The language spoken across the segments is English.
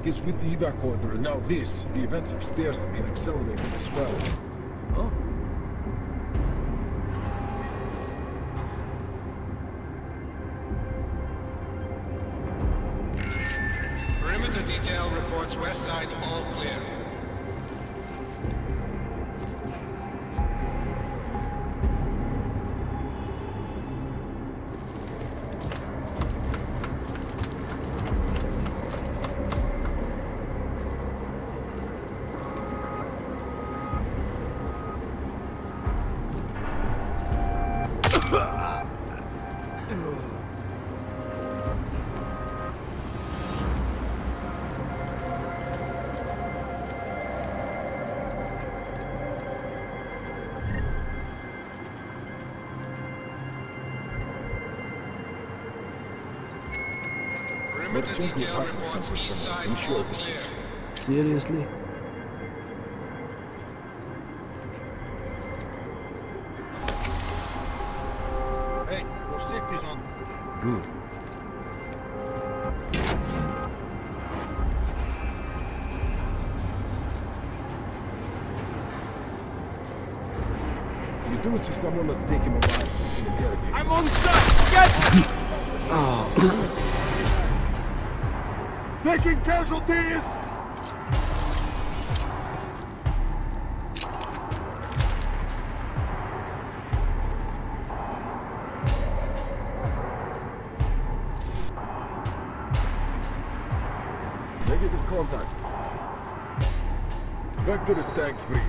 is with the evac order, and now this. The events upstairs have been accelerated as well. Oh. Perimeter detail reports west side all clear. Perimeter detail reports east side all clear. Seriously? Hey, your safety's on. Good. If you do see someone, let's take him alive so we can interrogate him. I'm on set! Get! Oh. Taking casualties! Negative contact. Vector is tag free.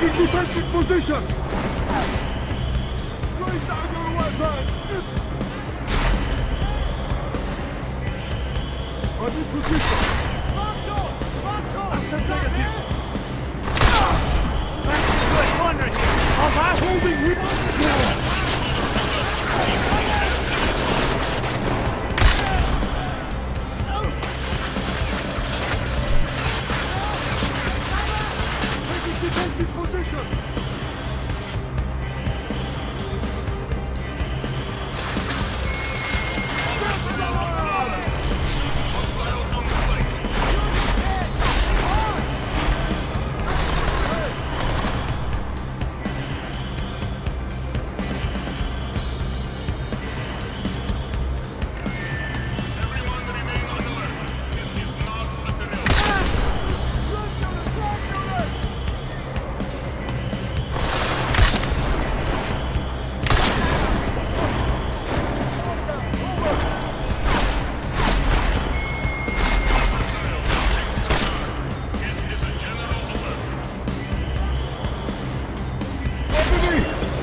Taking defensive position! Raise down your weapons! I'm in position! Good wonder here. All right. Holding with... Defensive position!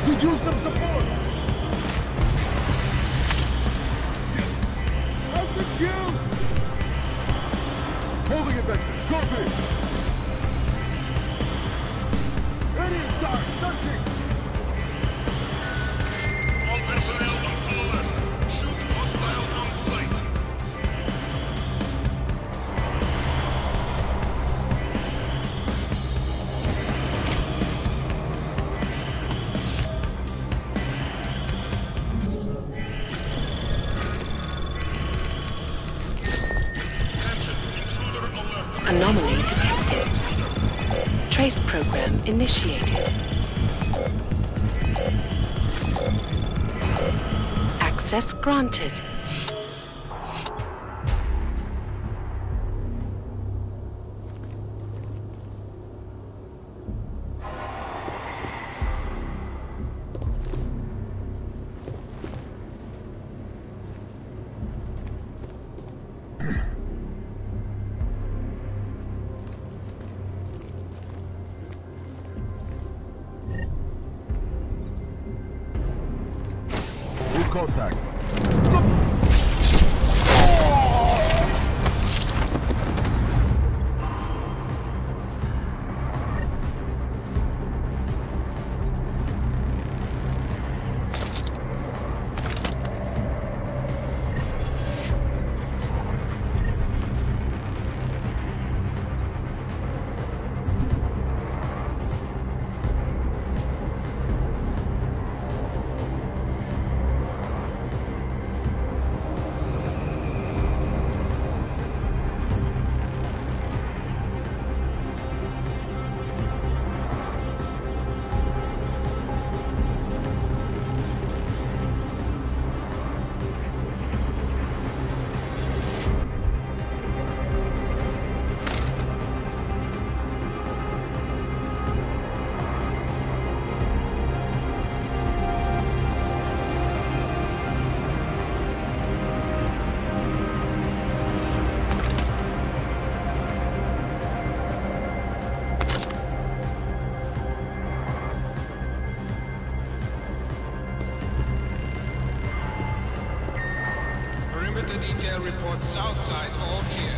Did you some support? Yes. How's it you? Holding it back. Copy. Ready, start, searching. All personnel on full alert. Shoot hostile on sight. Anomaly detected. Trace program initiated. Access granted. Contact. Perimeter detail reports south side all clear.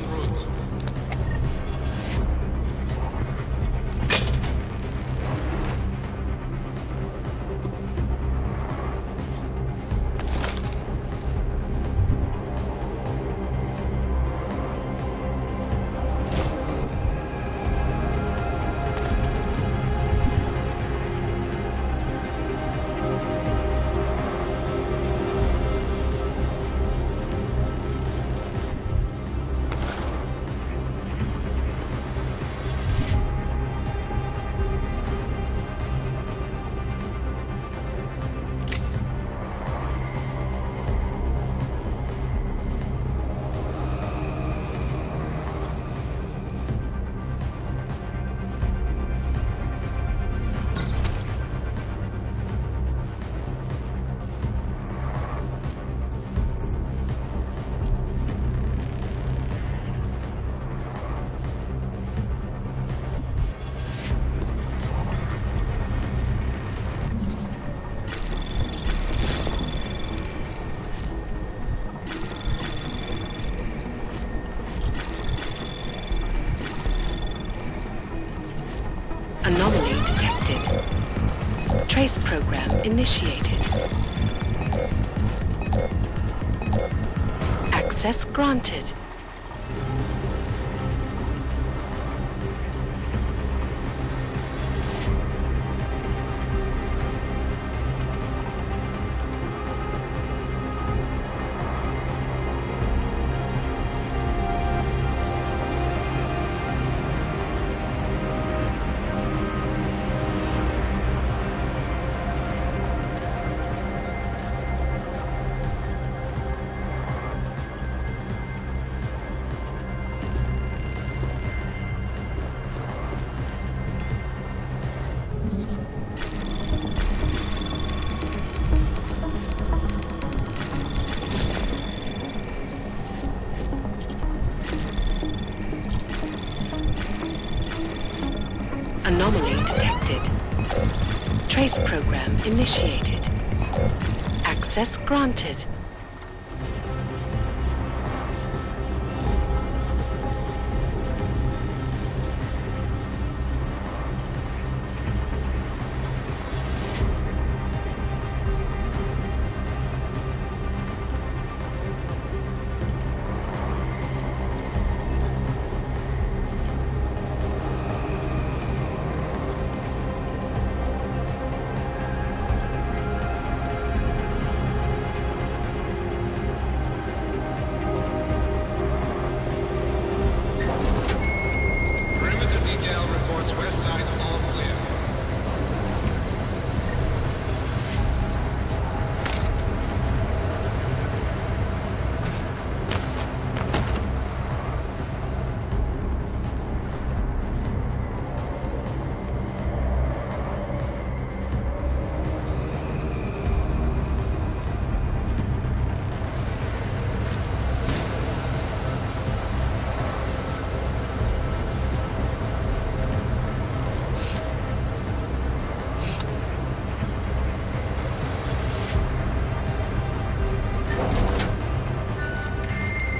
en route. Anomaly detected. Trace program initiated. Access granted. Anomaly detected. Trace program initiated. Access granted. Perimeter detail reports west side all clear.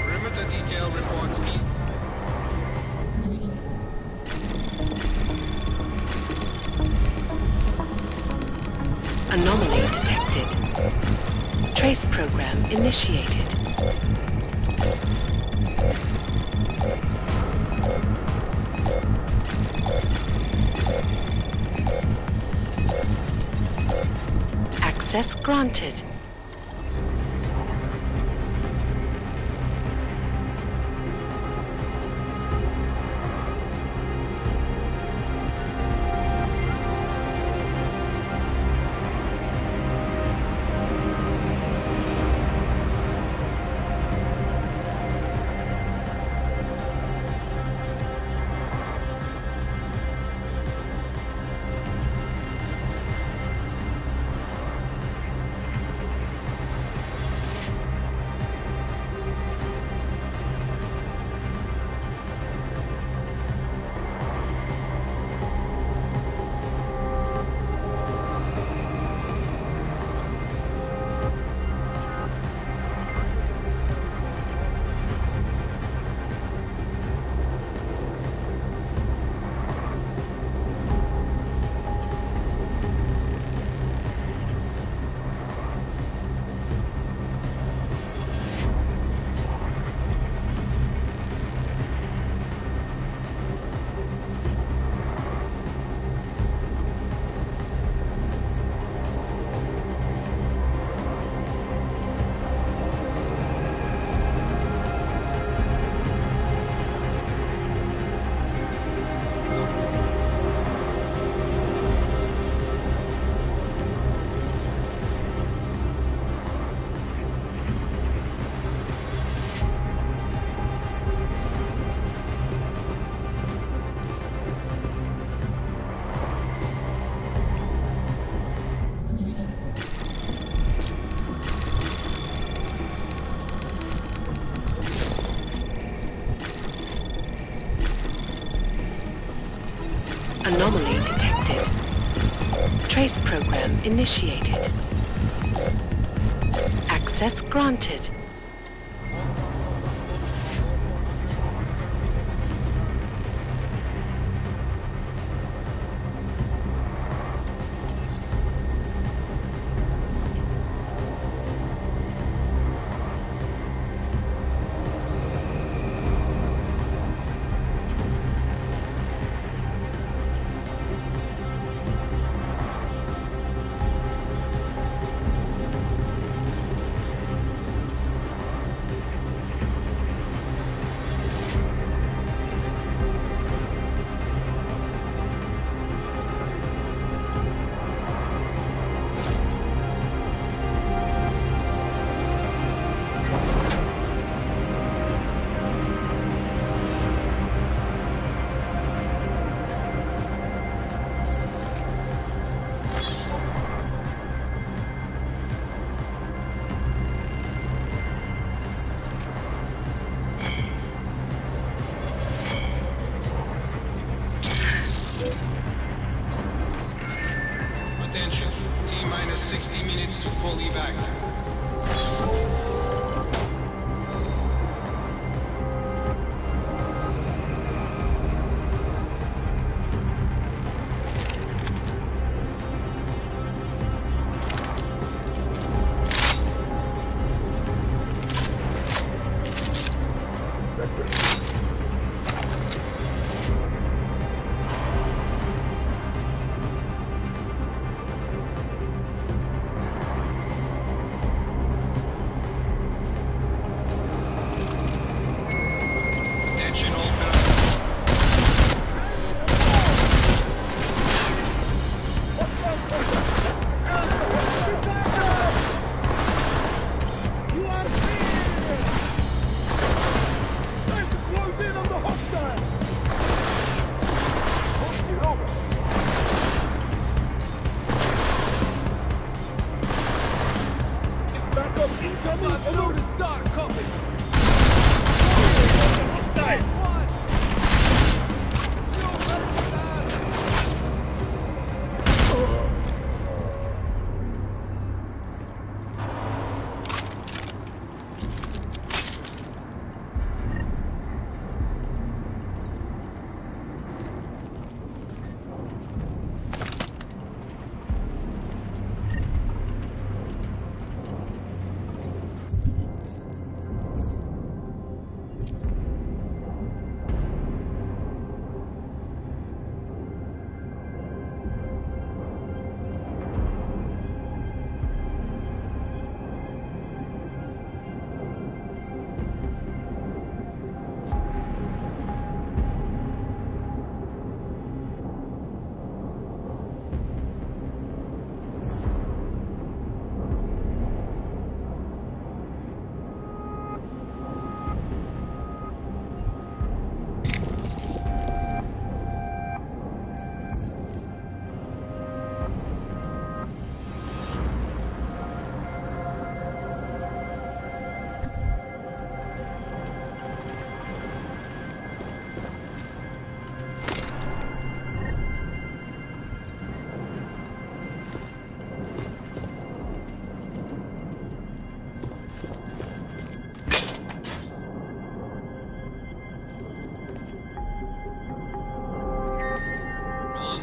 Perimeter detail reports east. Anomaly detected. Trace program initiated. Access granted. Anomaly detected. Trace program initiated. Access granted. Attention, T-minus 60 minutes to full evac. Attention, all You are clear! Time to close in on the hostile! Hold it over! It's back up incoming! Alert is dark! Copy! Hostile!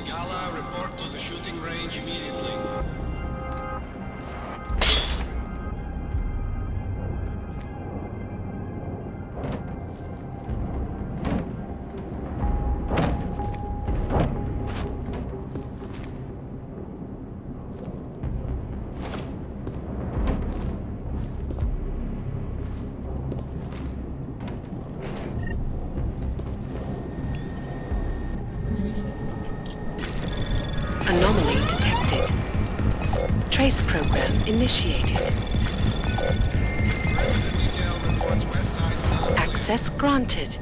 Gala, report to the shooting range immediately. Anomaly detected. Trace program initiated. Detail reports west side. Access granted.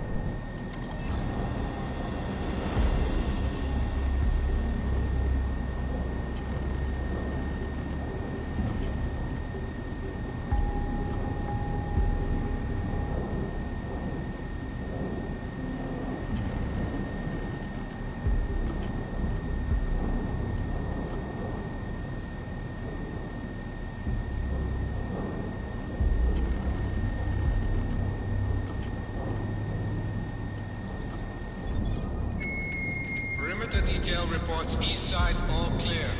detail reports east side all clear.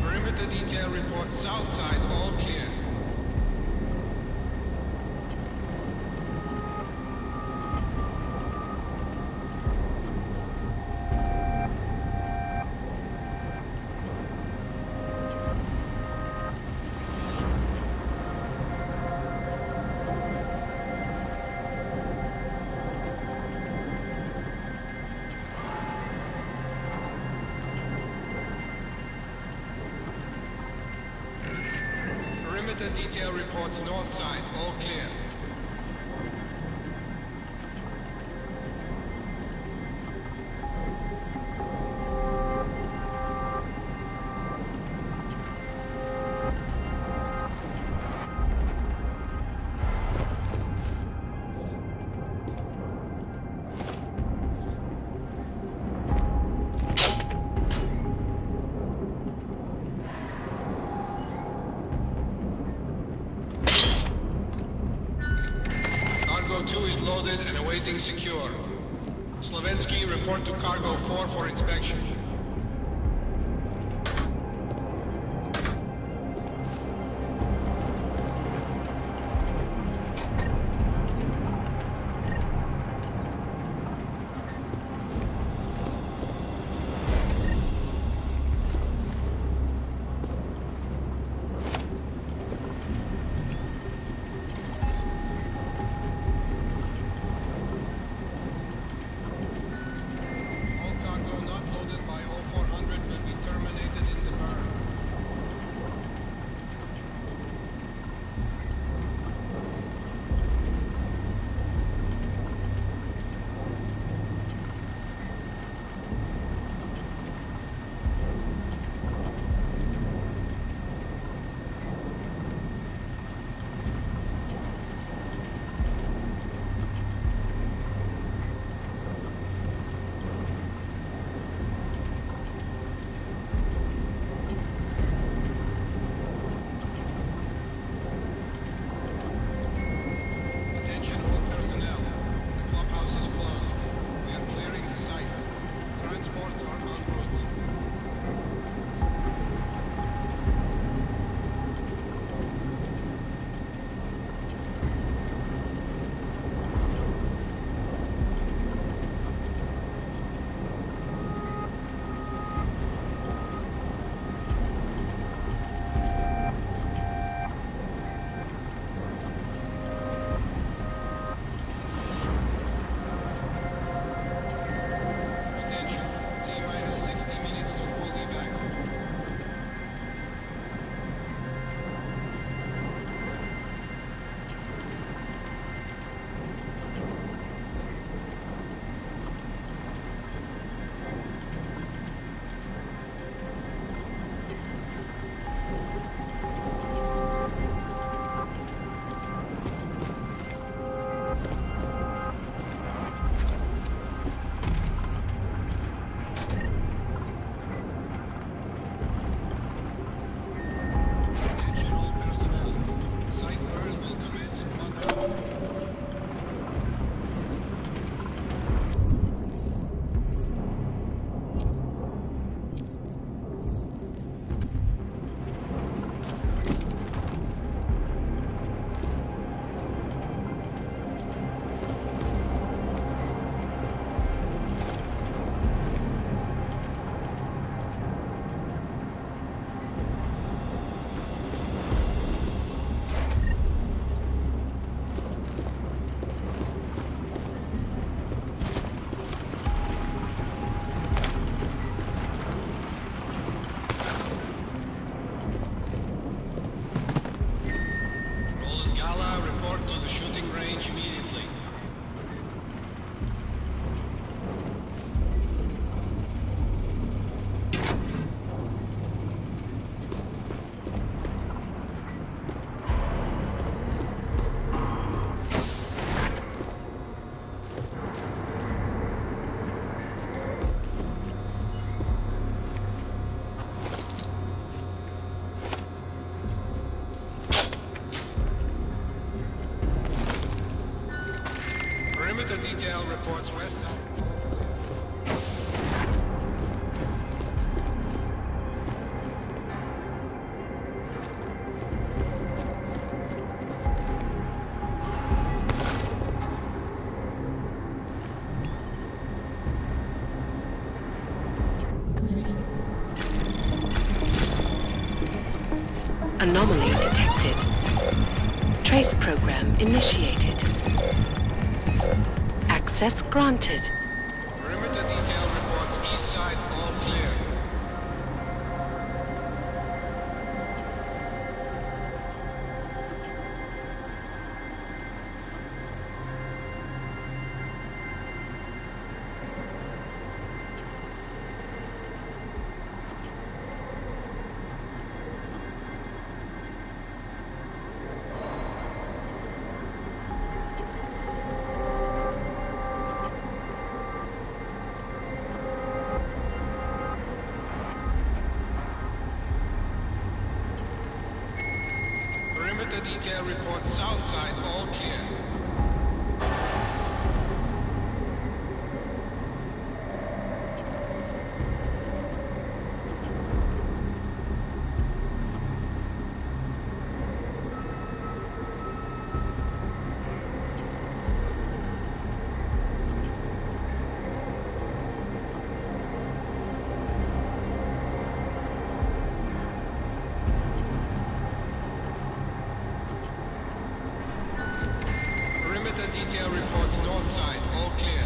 Perimeter detail reports south side all clear. Perimeter detail reports north side, all clear. Cargo 2 is loaded and awaiting secure. Slovensky, report to Cargo 4 for inspection. All cargo not loaded by Perimeter detail reports west. Anomaly detected. Trace program initiated. Access granted. Perimeter detail reports east side all clear. Perimeter detail reports south side all clear. Perimeter detail reports north side all clear.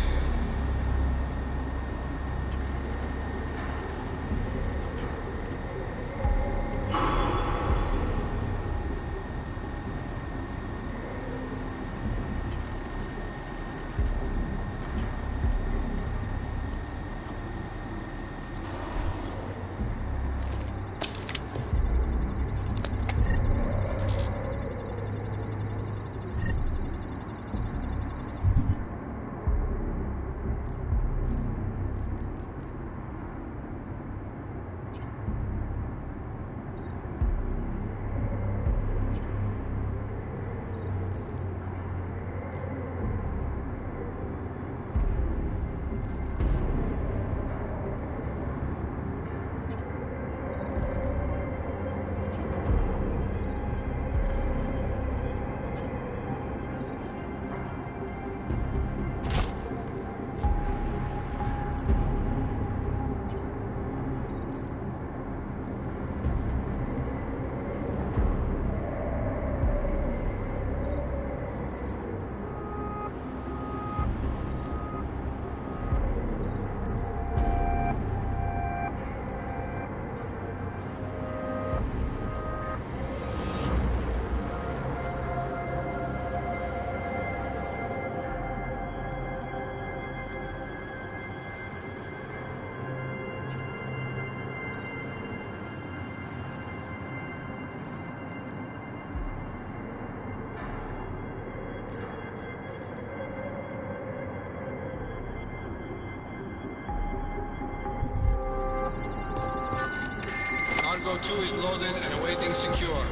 Cargo 2 is loaded and awaiting secure.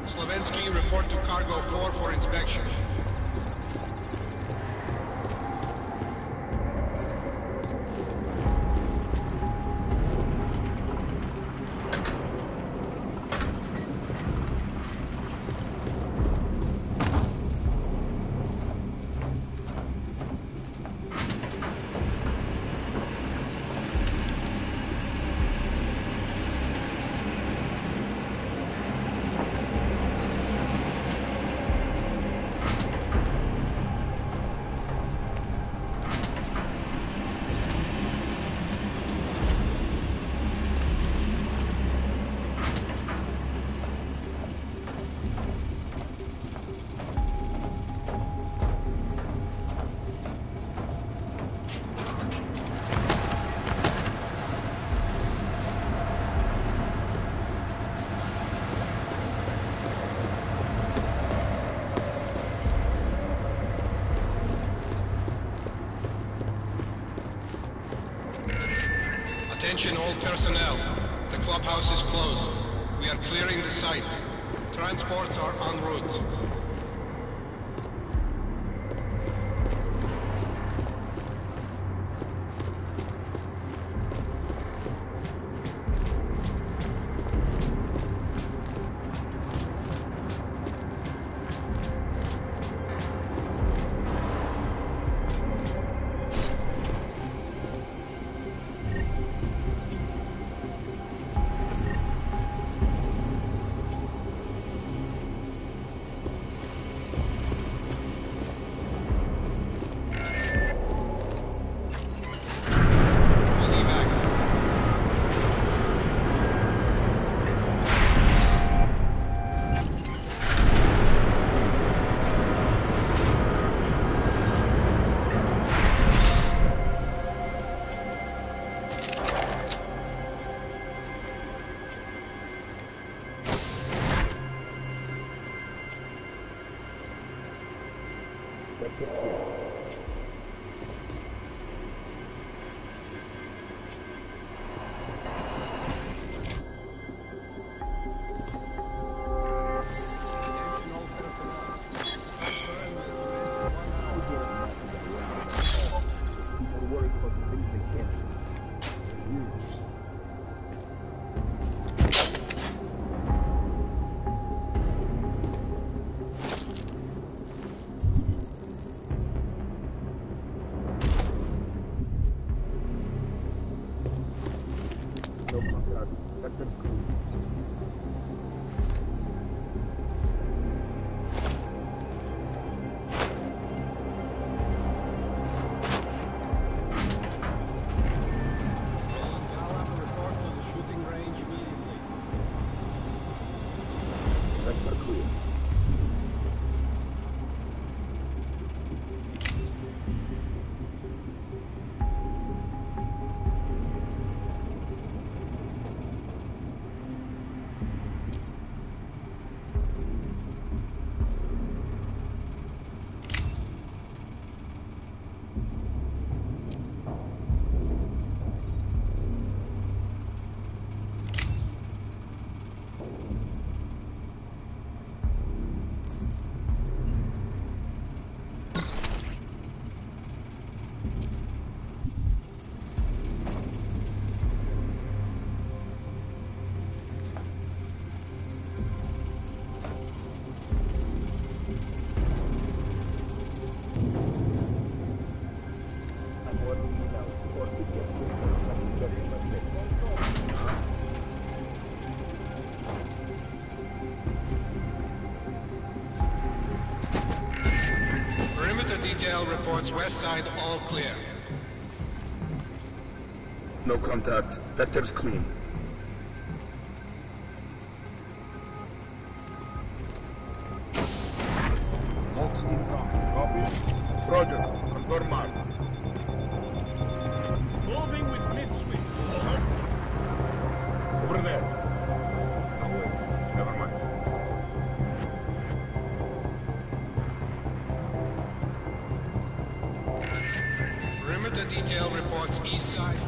Slavensky, report to Cargo 4 for inspection. Attention all personnel. The clubhouse is closed. We are clearing the site. Transports are en route. Detail reports west side all clear. No contact. Vector's clean. Mox incoming. Copy. Roger. Confirm mark. Moving with mid-sweep. Over. Over there. No way. Never mind. Perimeter detail reports east side.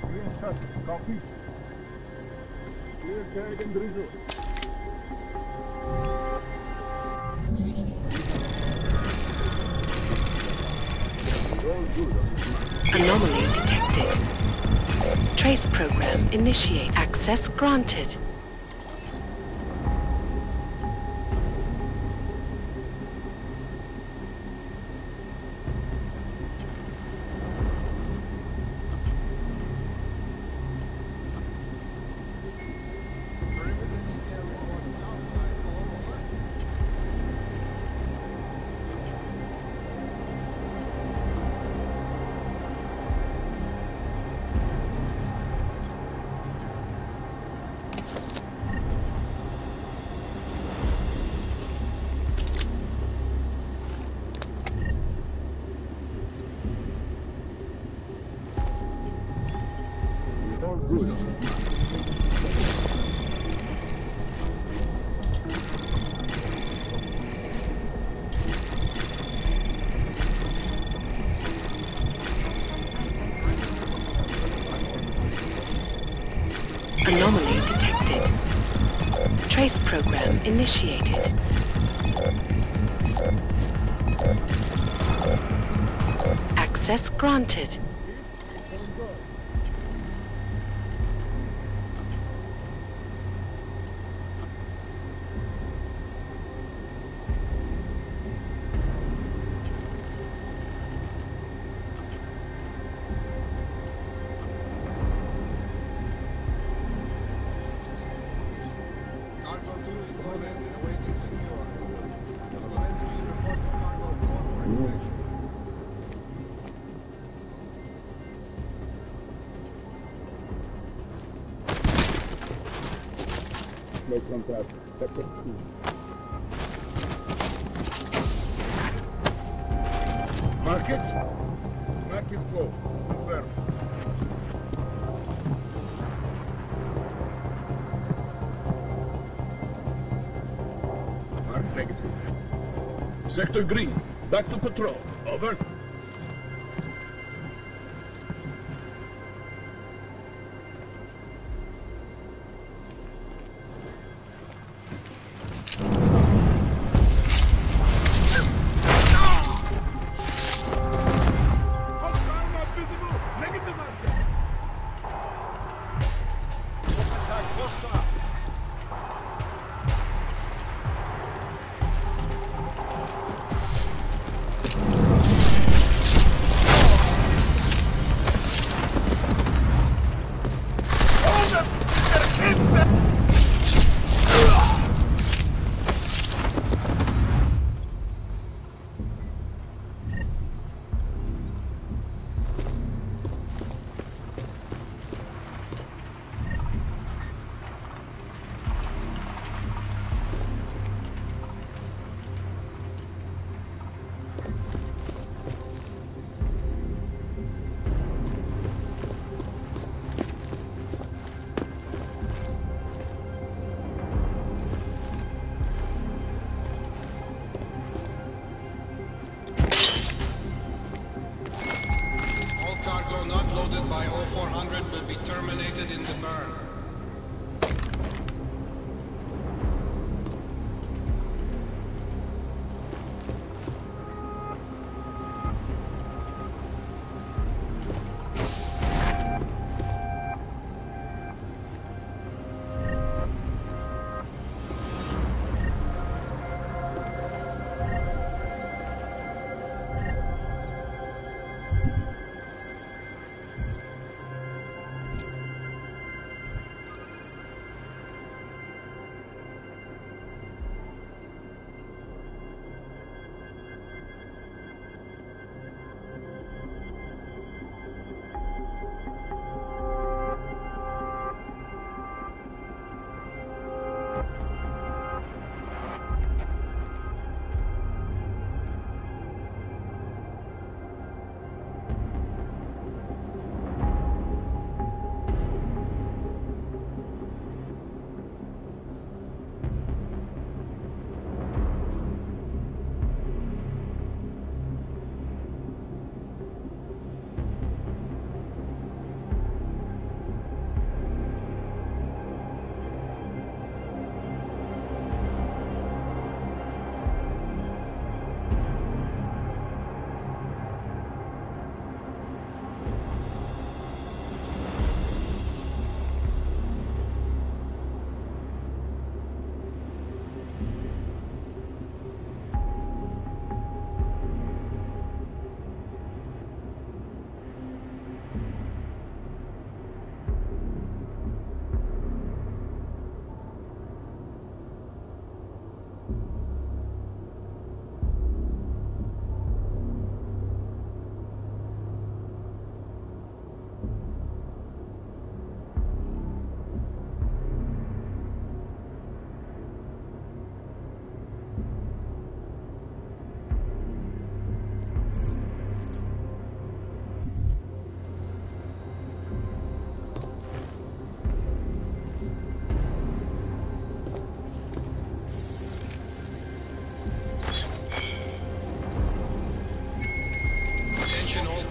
Clear shot. Copy. Clear tag and drizzle. Anomaly detected. Trace program initiate. Access granted. All good. Anomaly detected. Trace program initiated. Access granted. Cargo 2 is loaded and awaiting secure. Slovensky report to Cargo 4 for inspection. No contact. Vector 2. Mark it. Mark is close. Confirm. Negative. Sector Green, back to patrol. Over. Hostile not visible. Negative asset. Attack hostile. All cargo not loaded by 0400 will be terminated in the burn.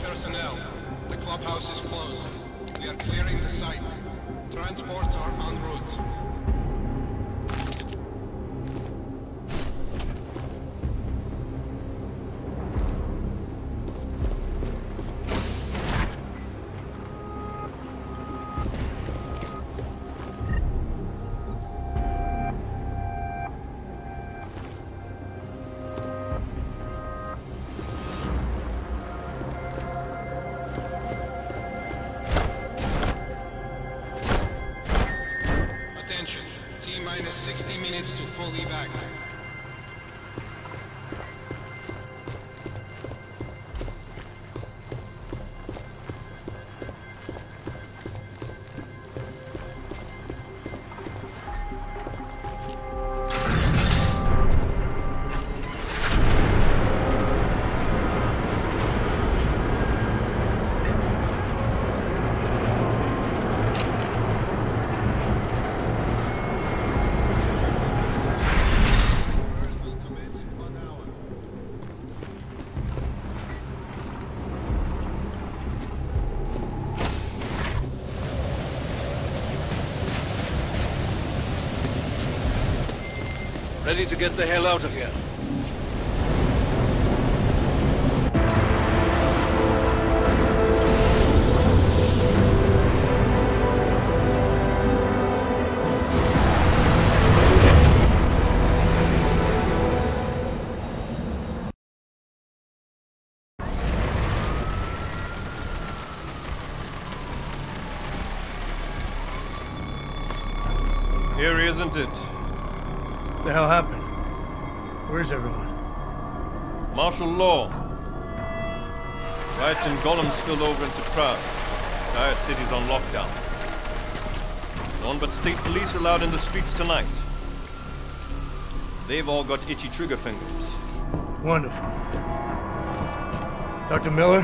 Personnel, the clubhouse is closed. We are clearing the site. Transports are en route. Attention, T-minus 60 minutes to full evac. Ready to get the hell out of here. Here, isn't it? What the hell happened? Where's everyone? Martial law. Riots in Gollum spilled over into Prague. Entire city's on lockdown. No one but state police allowed in the streets tonight. They've all got itchy trigger fingers. Wonderful. Talk to Miller?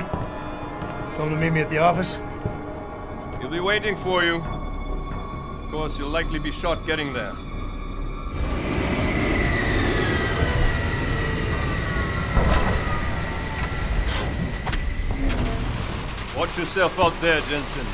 Tell him to meet me at the office? He'll be waiting for you. Of course, you'll likely be shot getting there. Watch yourself out there, Jensen.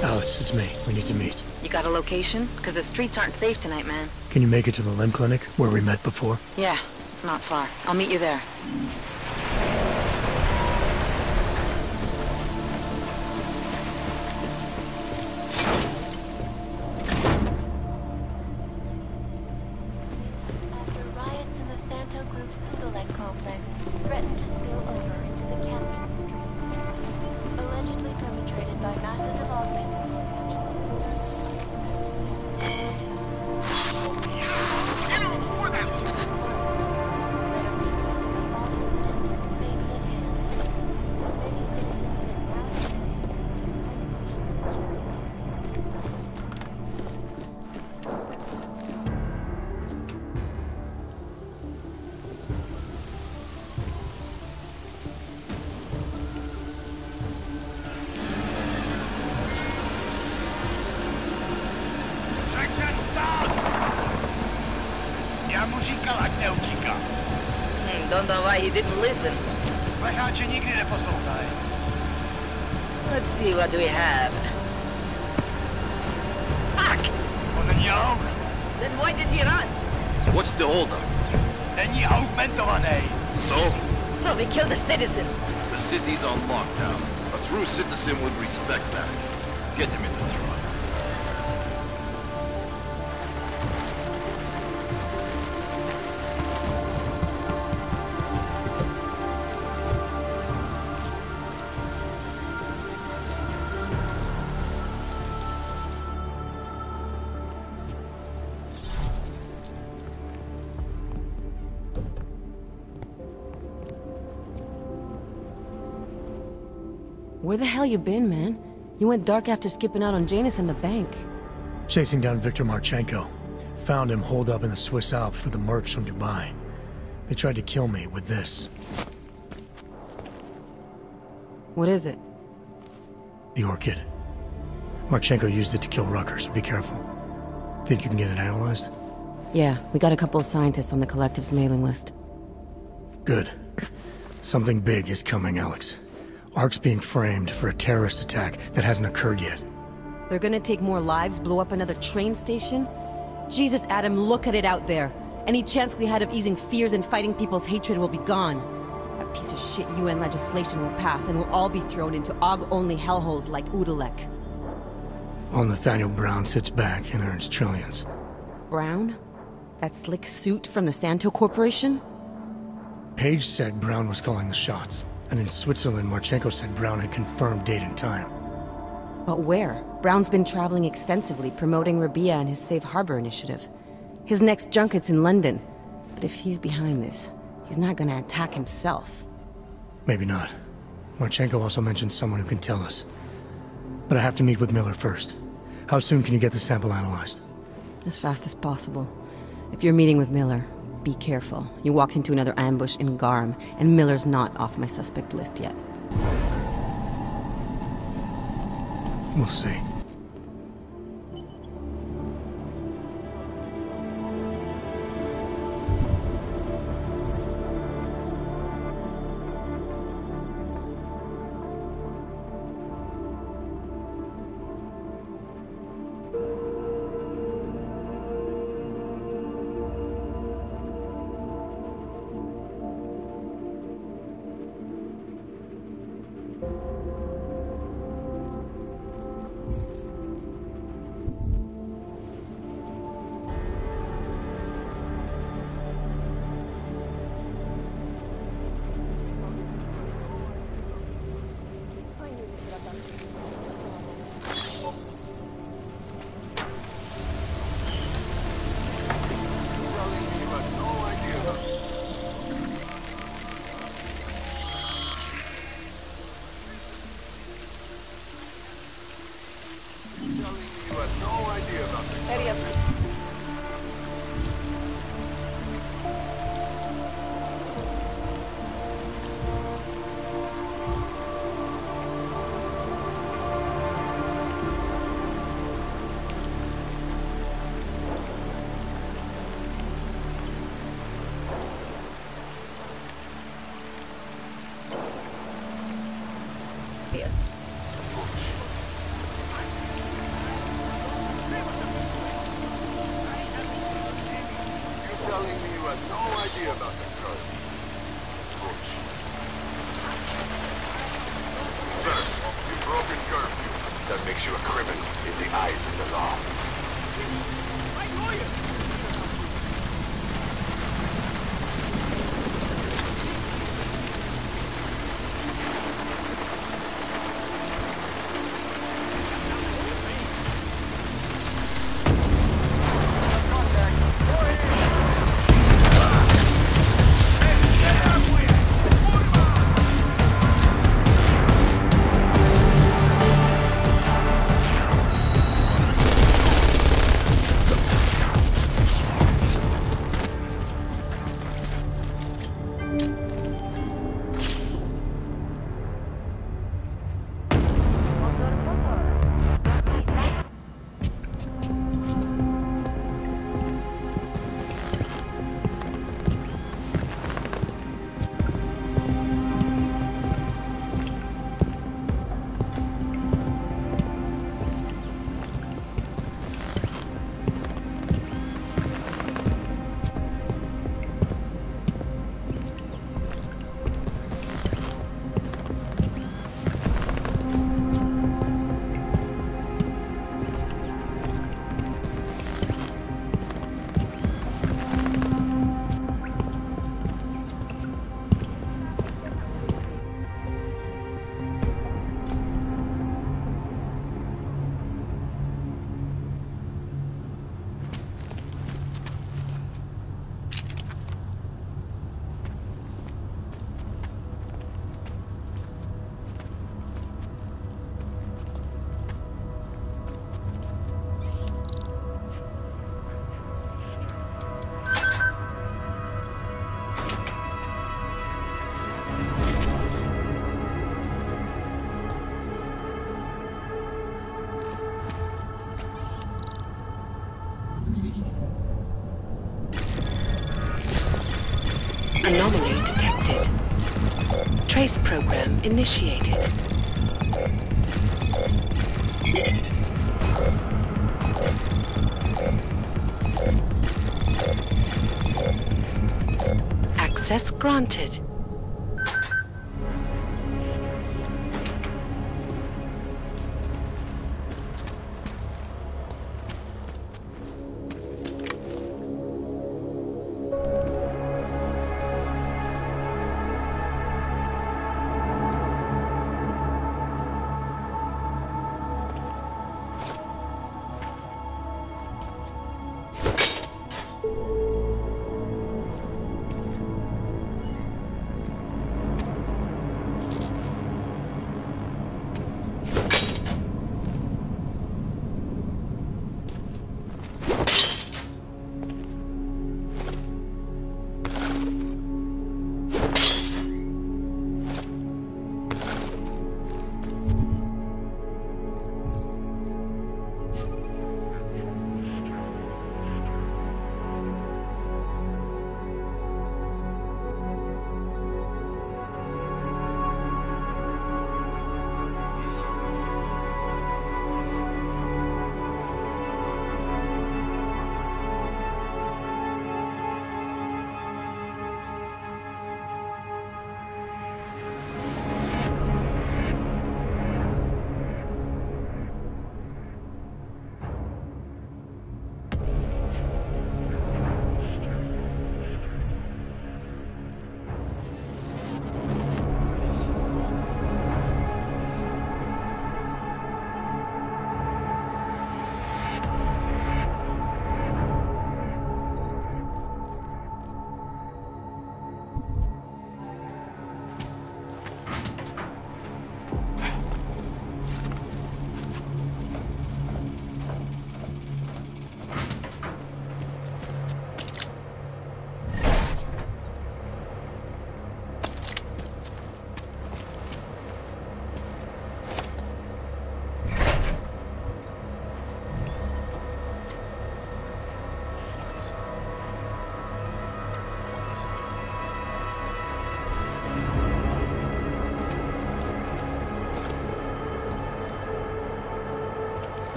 Alex, it's me. We need to meet. You got a location? Because the streets aren't safe tonight, man. Can you make it to the limb clinic, where we met before? Yeah, it's not far. I'll meet you there. After riots in the Santo Group's Udalek complex threatened to spill over into the Caspian Street, allegedly perpetrated by masses of augmented Don't know why he didn't listen. Let's see, what do we have? Fuck! Then why did he run? What's the holdup? So we killed a citizen. The city's on lockdown. A true citizen would respect that. Get him in the truck. Where the hell you been, man? You went dark after skipping out on Janus and the bank. Chasing down Viktor Marchenko. Found him holed up in the Swiss Alps with the mercs from Dubai. They tried to kill me with this. What is it? The orchid. Marchenko used it to kill Rucker, so be careful. Think you can get it analyzed? Yeah, we got a couple of scientists on the Collective's mailing list. Good. Something big is coming, Alex. ARC's being framed for a terrorist attack that hasn't occurred yet. They're gonna take more lives, blow up another train station? Jesus, Adam, look at it out there. Any chance we had of easing fears and fighting people's hatred will be gone. That piece of shit UN legislation will pass and we'll all be thrown into AUG-only hellholes like Udalek. While Nathaniel Brown sits back and earns trillions. Brown? That slick suit from the Santo Corporation? Page said Brown was calling the shots, and in Switzerland, Marchenko said Brown had confirmed date and time. But where? Brown's been traveling extensively, promoting Rabia and his Safe Harbor initiative. His next junket's in London. But if he's behind this, he's not gonna attack himself. Maybe not. Marchenko also mentioned someone who can tell us. But I have to meet with Miller first. How soon can you get the sample analyzed? As fast as possible. If you're meeting with Miller, be careful. You walked into another ambush in Garm, and Miller's not off my suspect list yet. We'll see. Anomaly detected. Trace program initiated. Access granted.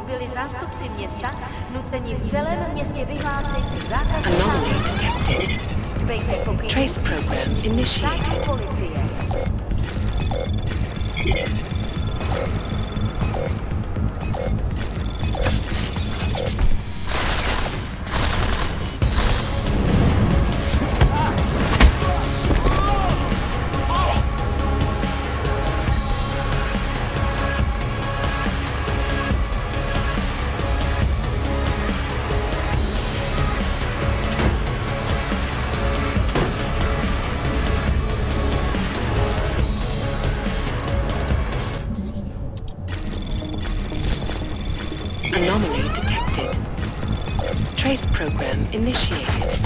byli zástupci města nuceni v celém městě vyhlásit zákaz Anomaly detected. Trace program initiated. policie. Anomaly detected. Trace program initiated.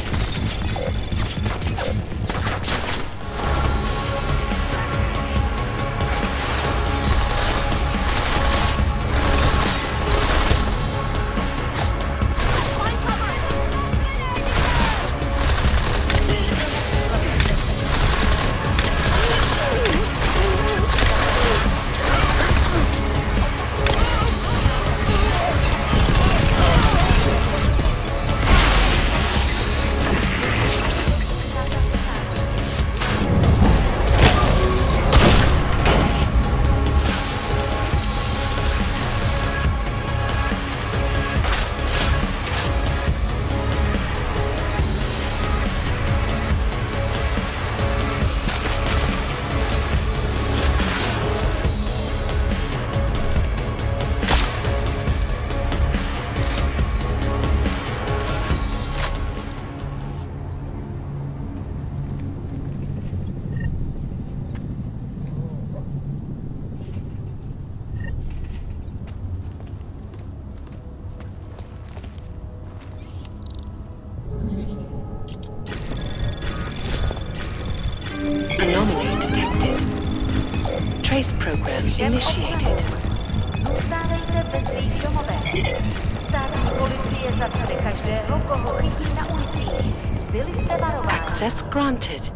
Anomaly detected. Trace program initiated. Zůstávejte ve svých domovech. Státní policie zatře každého, koho chytí na Byli jste varováni. Access granted.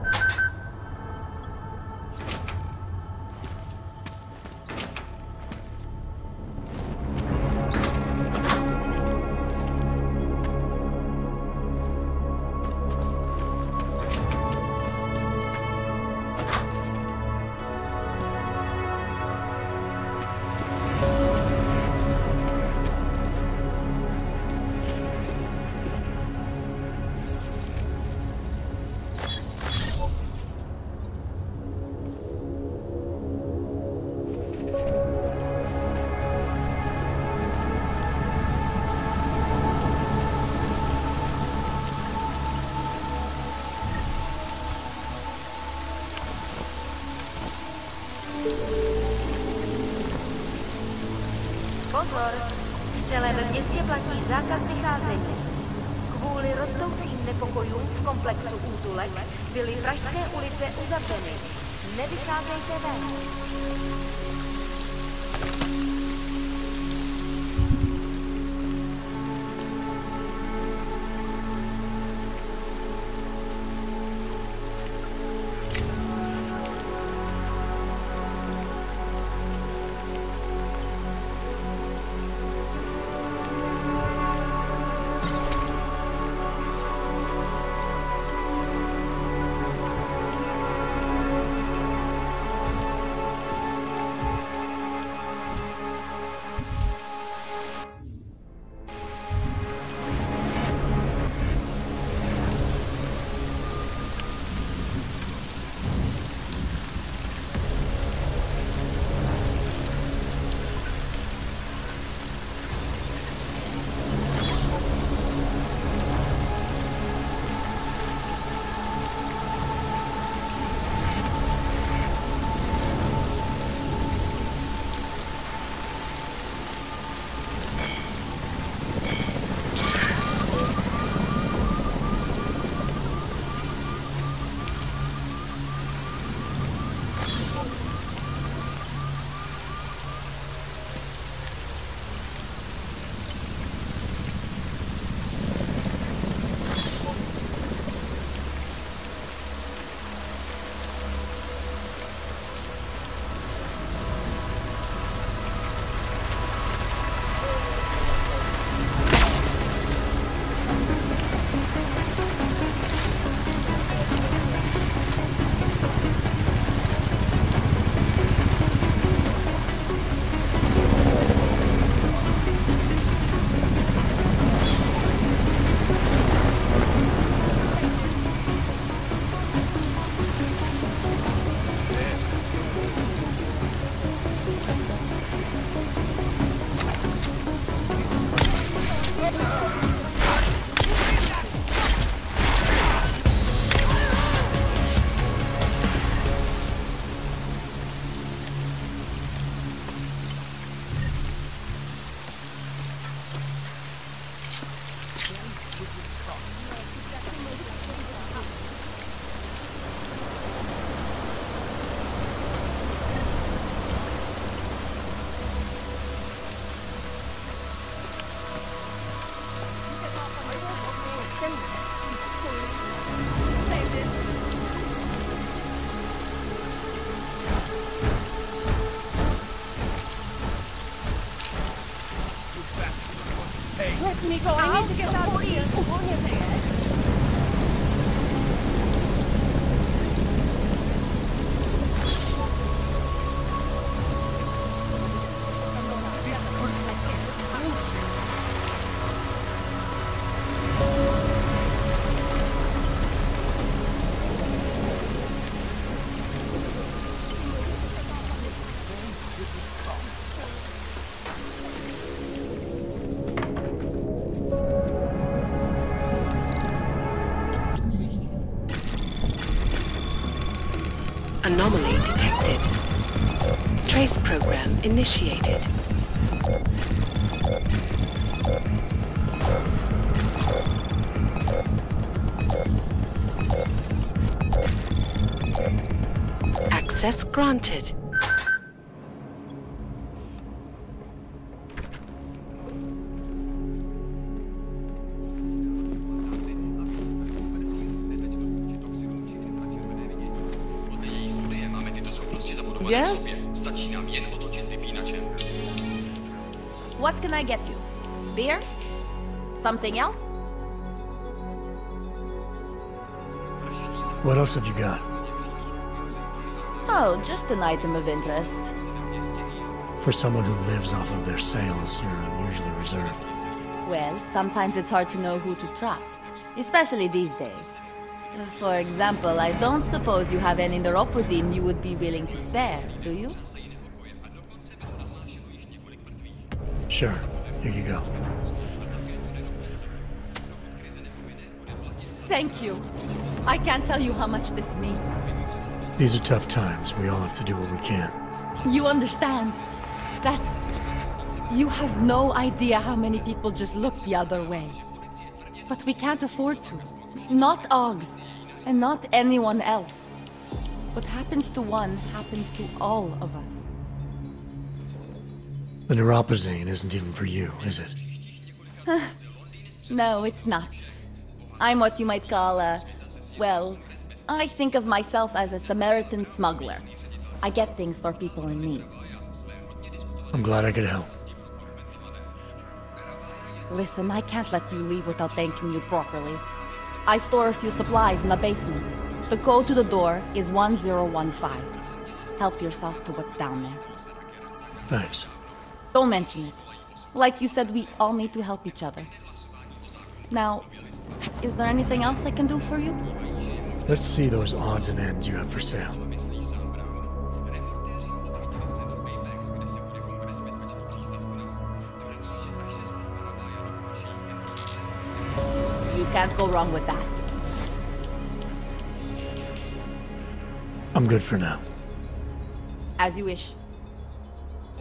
Pozor! V celém městě platí zákaz vycházení. Kvůli rostoucím nepokojům v komplexu útulek byly pražské ulice uzavřeny. Nevycházejte ven. Nico, I need to get out of here. Anomaly detected. Trace program initiated. Access granted. Yes? What can I get you? Beer? Something else? What else have you got? Oh, just an item of interest. For someone who lives off of their sales, you're unusually reserved. Well, sometimes it's hard to know who to trust, especially these days. For example, I don't suppose you have any neuropozyne you would be willing to spare, do you? Sure, here you go. Thank you. I can't tell you how much this means. These are tough times. We all have to do what we can. You understand? You have no idea how many people just look the other way. But we can't afford to. Not Oggs, and not anyone else. What happens to one happens to all of us. The neuropozyne isn't even for you, is it? No, it's not. I'm what you might call well, I think of myself as a Samaritan smuggler. I get things for people in need. I'm glad I could help. Listen, I can't let you leave without thanking you properly. I store a few supplies in the basement. The code to the door is 1015. Help yourself to what's down there. Thanks. Don't mention it. Like you said, we all need to help each other. Now, is there anything else I can do for you? Let's see those odds and ends you have for sale. You can't go wrong with that. I'm good for now. As you wish.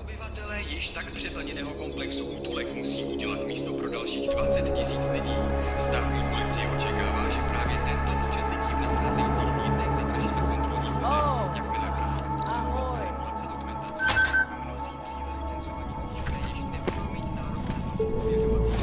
Obyvatelé již tak přeplněného komplexu útulek musí udělat místo pro dalších 20 000 lidí. Státní policie očekává, že právě tento počet lidí v nadcházejících týdnech zadrží do kontrolních bodech. Jakmile ahoj. Mnozí dříve licencovaní občané již nebudou mít nárok na ověřovací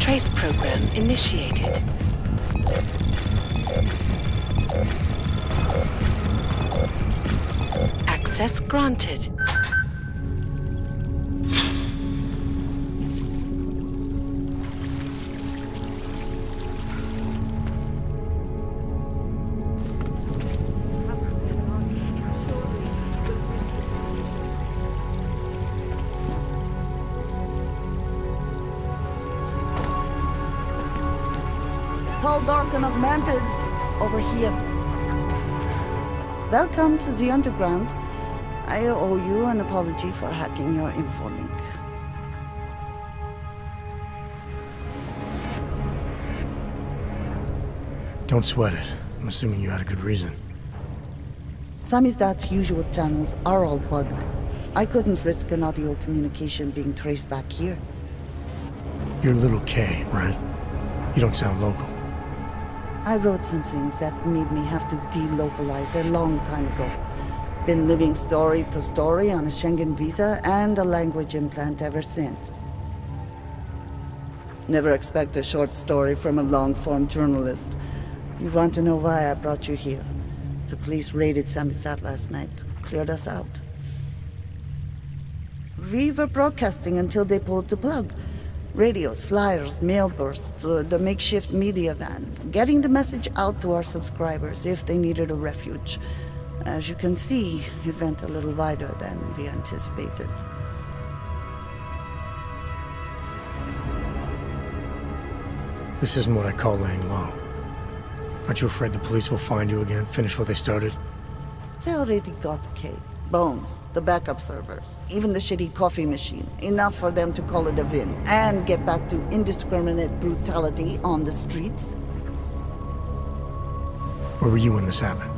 Trace program initiated. Access granted. Tall, dark, and augmented. Over here. Welcome to the Underground. I owe you an apology for hacking your info link. Don't sweat it. I'm assuming you had a good reason. Samizdat's usual channels are all bugged. I couldn't risk an audio communication being traced back here. You're Little K, right? You don't sound local. I wrote some things that made me have to delocalize a long time ago. Been living story to story on a Schengen visa and a language implant ever since. Never expect a short story from a long-form journalist. You want to know why I brought you here? The police raided Samizdat last night. Cleared us out. We were broadcasting until they pulled the plug. Radios, flyers, mail bursts, the makeshift media van. Getting the message out to our subscribers if they needed a refuge. As you can see, it went a little wider than we anticipated. This isn't what I call laying low. Aren't you afraid the police will find you again, finish what they started? They already got K. Bones, the backup servers, even the shitty coffee machine. Enough for them to call it a win and get back to indiscriminate brutality on the streets. Where were you when this happened?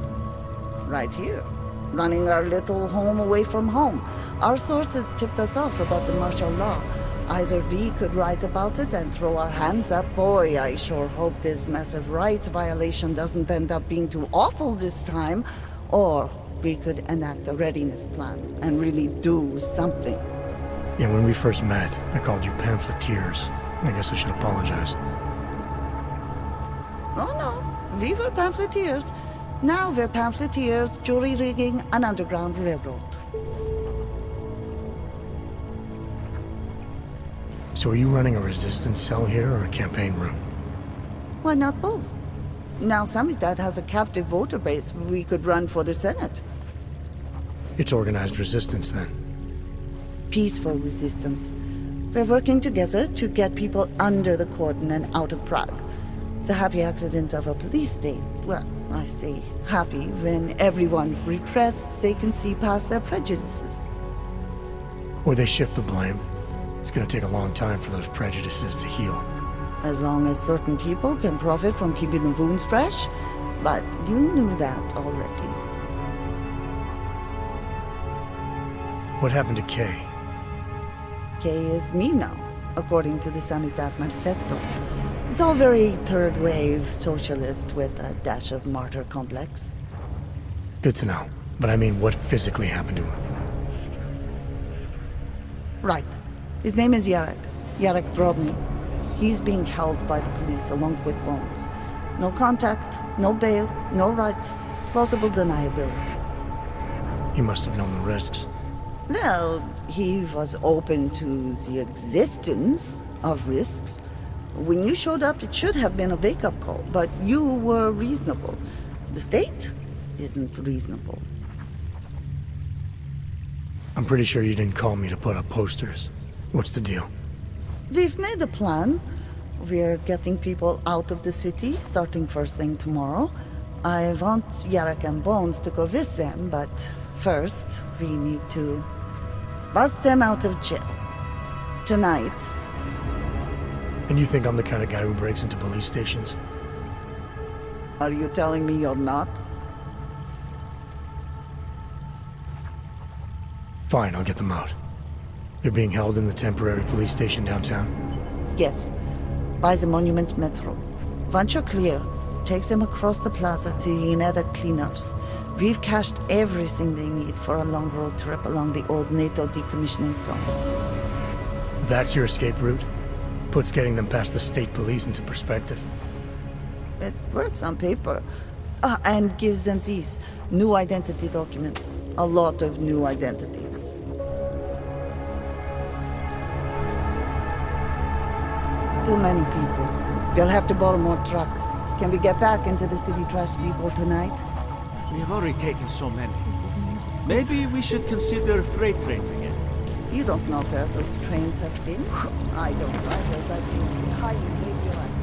Right here. Running our little home away from home. Our sources tipped us off about the martial law. Either we could write about it and throw our hands up. Boy, I sure hope this massive rights violation doesn't end up being too awful this time. Or we could enact a readiness plan and really do something. Yeah, when we first met, I called you pamphleteers. I guess I should apologize. Oh no, we were pamphleteers. Now we're pamphleteers, jury rigging an underground railroad. So are you running a resistance cell here or a campaign room? Why not both? Now Samizdat has a captive voter base. We could run for the Senate. It's organized resistance, then? Peaceful resistance. We're working together to get people under the cordon and out of Prague. It's a happy accident of a police state. Well, I say happy when everyone's repressed, they can see past their prejudices. Or they shift the blame. It's gonna take a long time for those prejudices to heal. As long as certain people can profit from keeping the wounds fresh. But you knew that already. What happened to Kay? Kay is me now, according to the Samizdat Manifesto. It's all very third-wave socialist with a dash of martyr complex. Good to know. But I mean, what physically happened to him? Right. His name is Yarek. Yarek Drobny. He's being held by the police along with Bones. No contact, no bail, no rights, plausible deniability. He must have known the risks. Well, he was open to the existence of risks. When you showed up, it should have been a wake-up call, but you were reasonable. The state isn't reasonable. I'm pretty sure you didn't call me to put up posters. What's the deal? We've made a plan. We're getting people out of the city, starting first thing tomorrow. I want Yarek and Bones to go with them, but first, we need to bust them out of jail. Tonight. And you think I'm the kind of guy who breaks into police stations? Are you telling me you're not? Fine, I'll get them out. They're being held in the temporary police station downtown? Yes. By the Monument Metro. Once you're clear, takes them across the plaza to the Uneda Cleaners. We've cached everything they need for a long road trip along the old NATO decommissioning zone. That's your escape route? puts getting them past the state police into perspective. It works on paper. And gives them these new identity documents. A lot of new identities. Too many people. You'll have to borrow more trucks. Can we get back into the city trash depot tonight? We have already taken so many. Maybe we should consider freight trains again. You don't know where those trains have been? I don't either, but it's highly radioactive.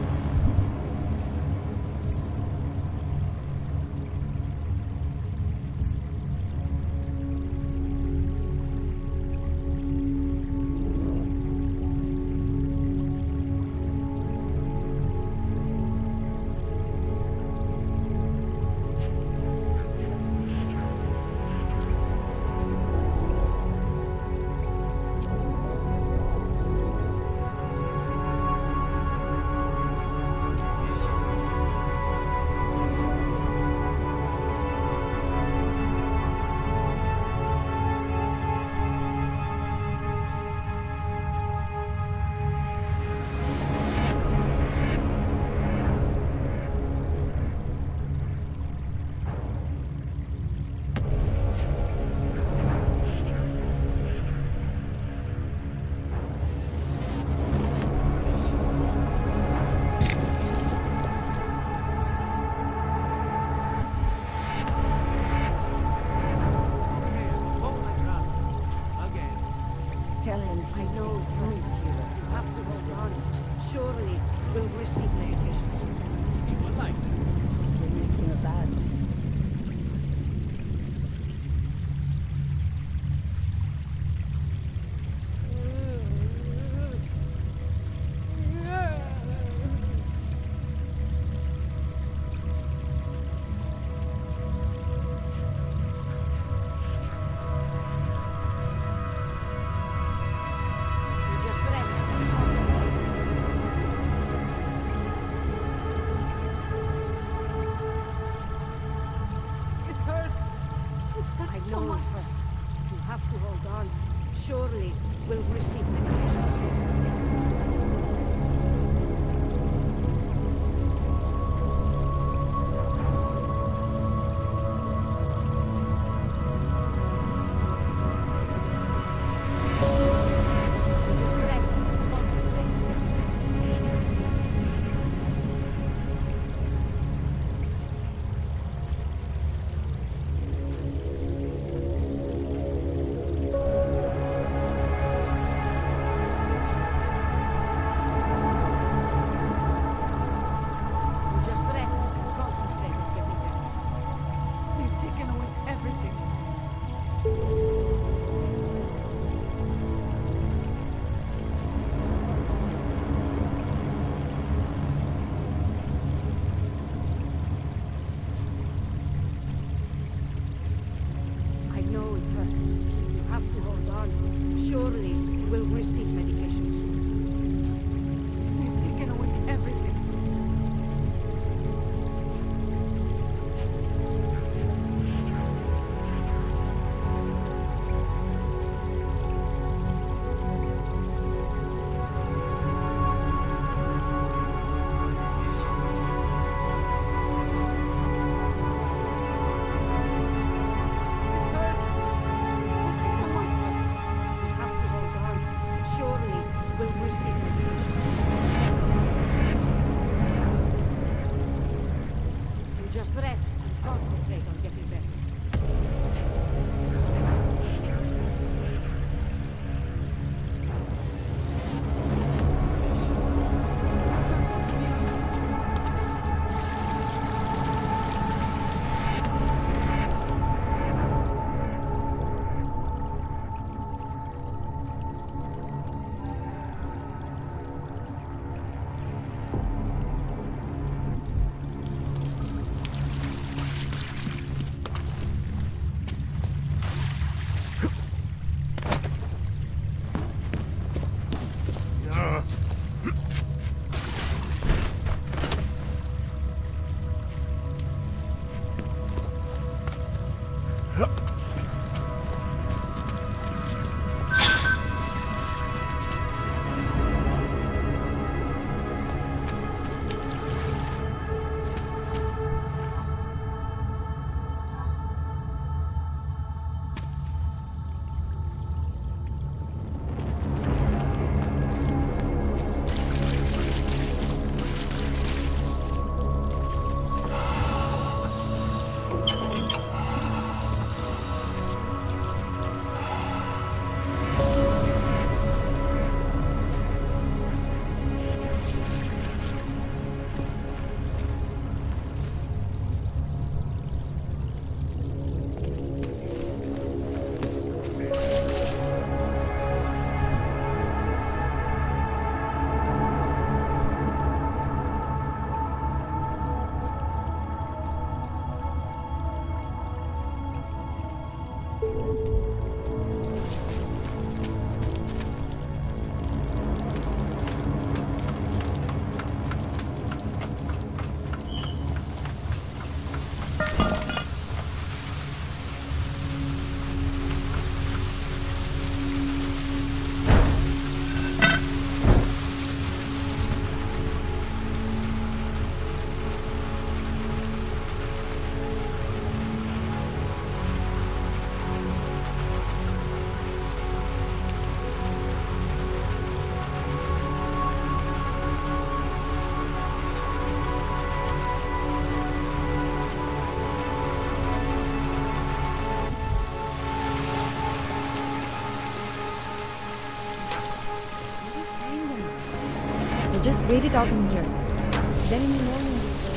just wait it out in here. Then in the morning we'll go.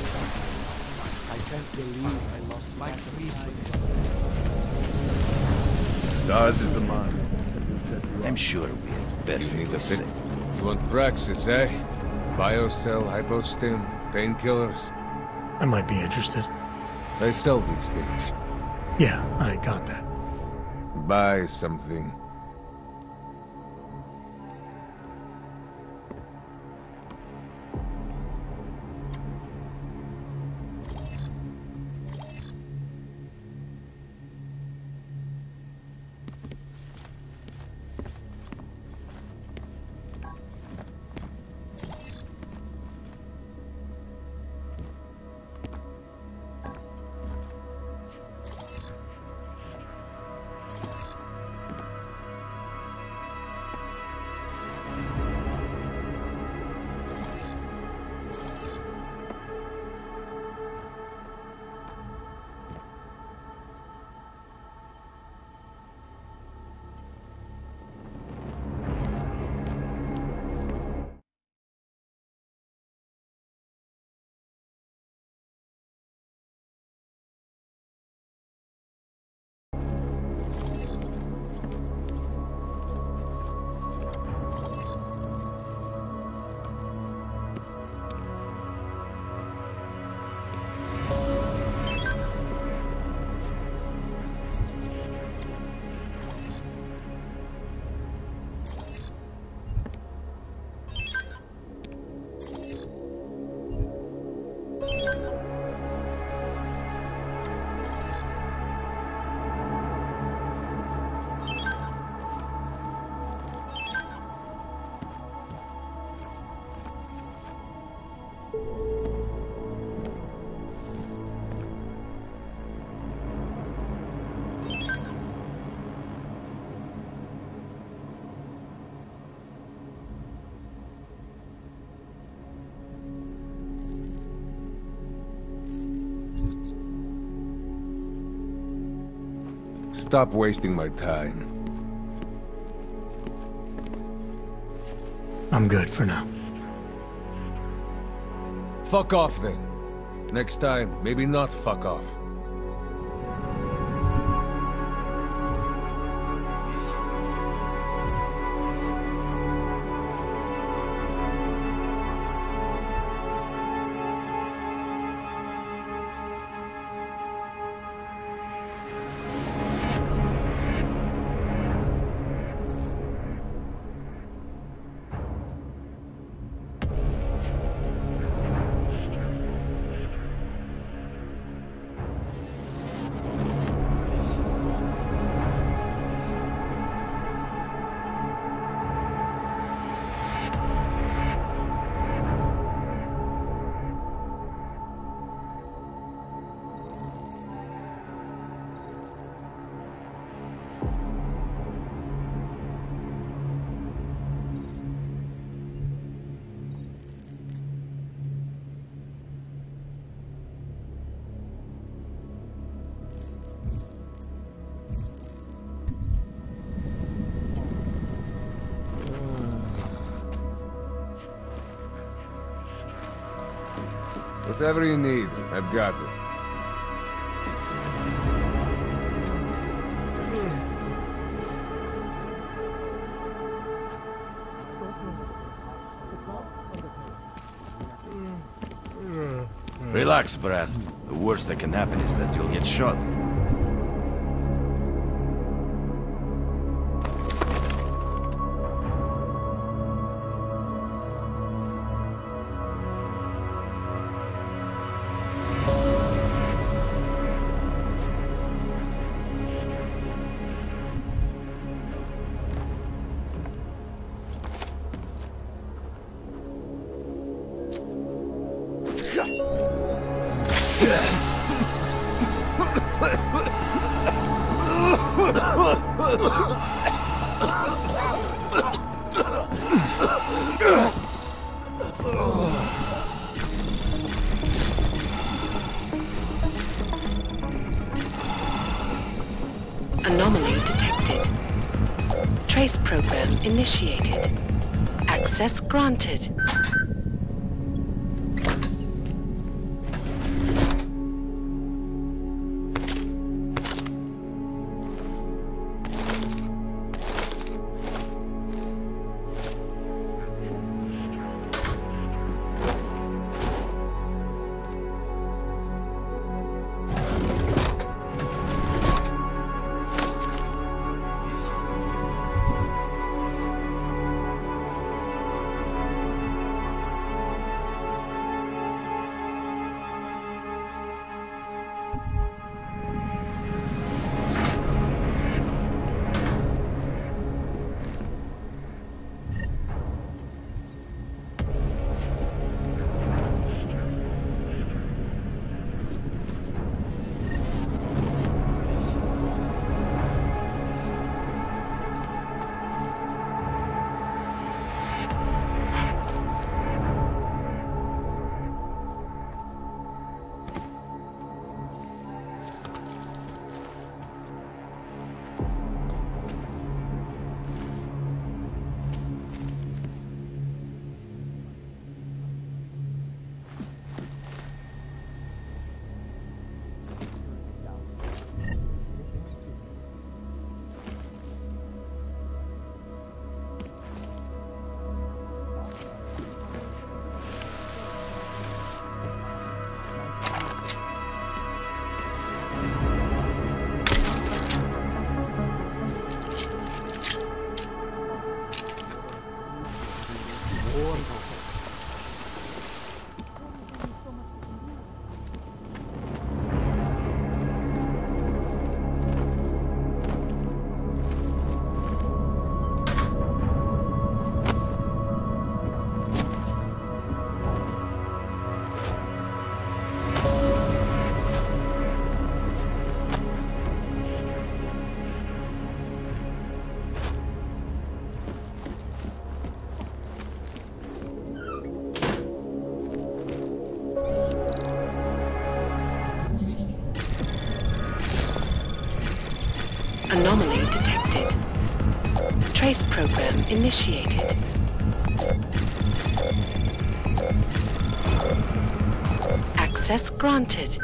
I can't believe I lost my peace with Daz is the man. I'm sure we're perfectly safe. You want Praxis, eh? Biocell, hypostim, painkillers? I might be interested. I sell these things. Yeah, I got that. Buy something. Stop wasting my time. I'm good for now. Fuck off then. Next time, maybe not fuck off. Whatever you need, I've got it. Relax, Brad. The worst that can happen is that you'll get shot. Anomaly detected. Trace program initiated. Access granted. Anomaly detected. Trace program initiated. Access granted.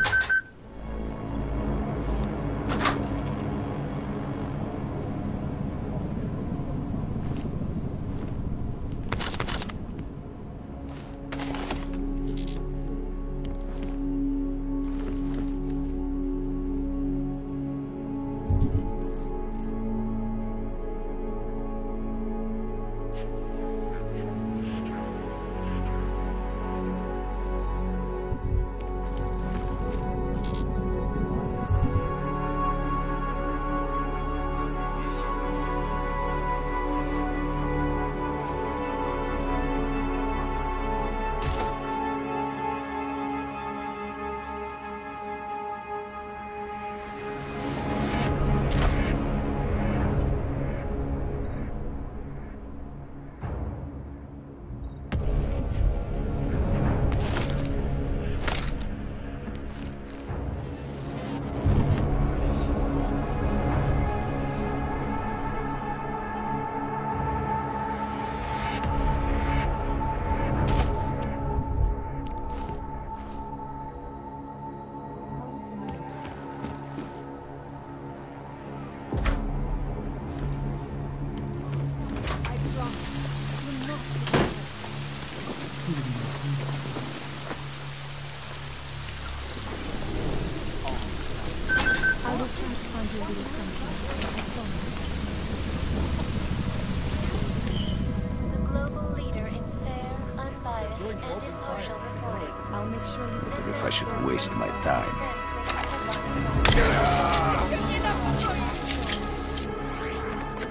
If I should waste my time.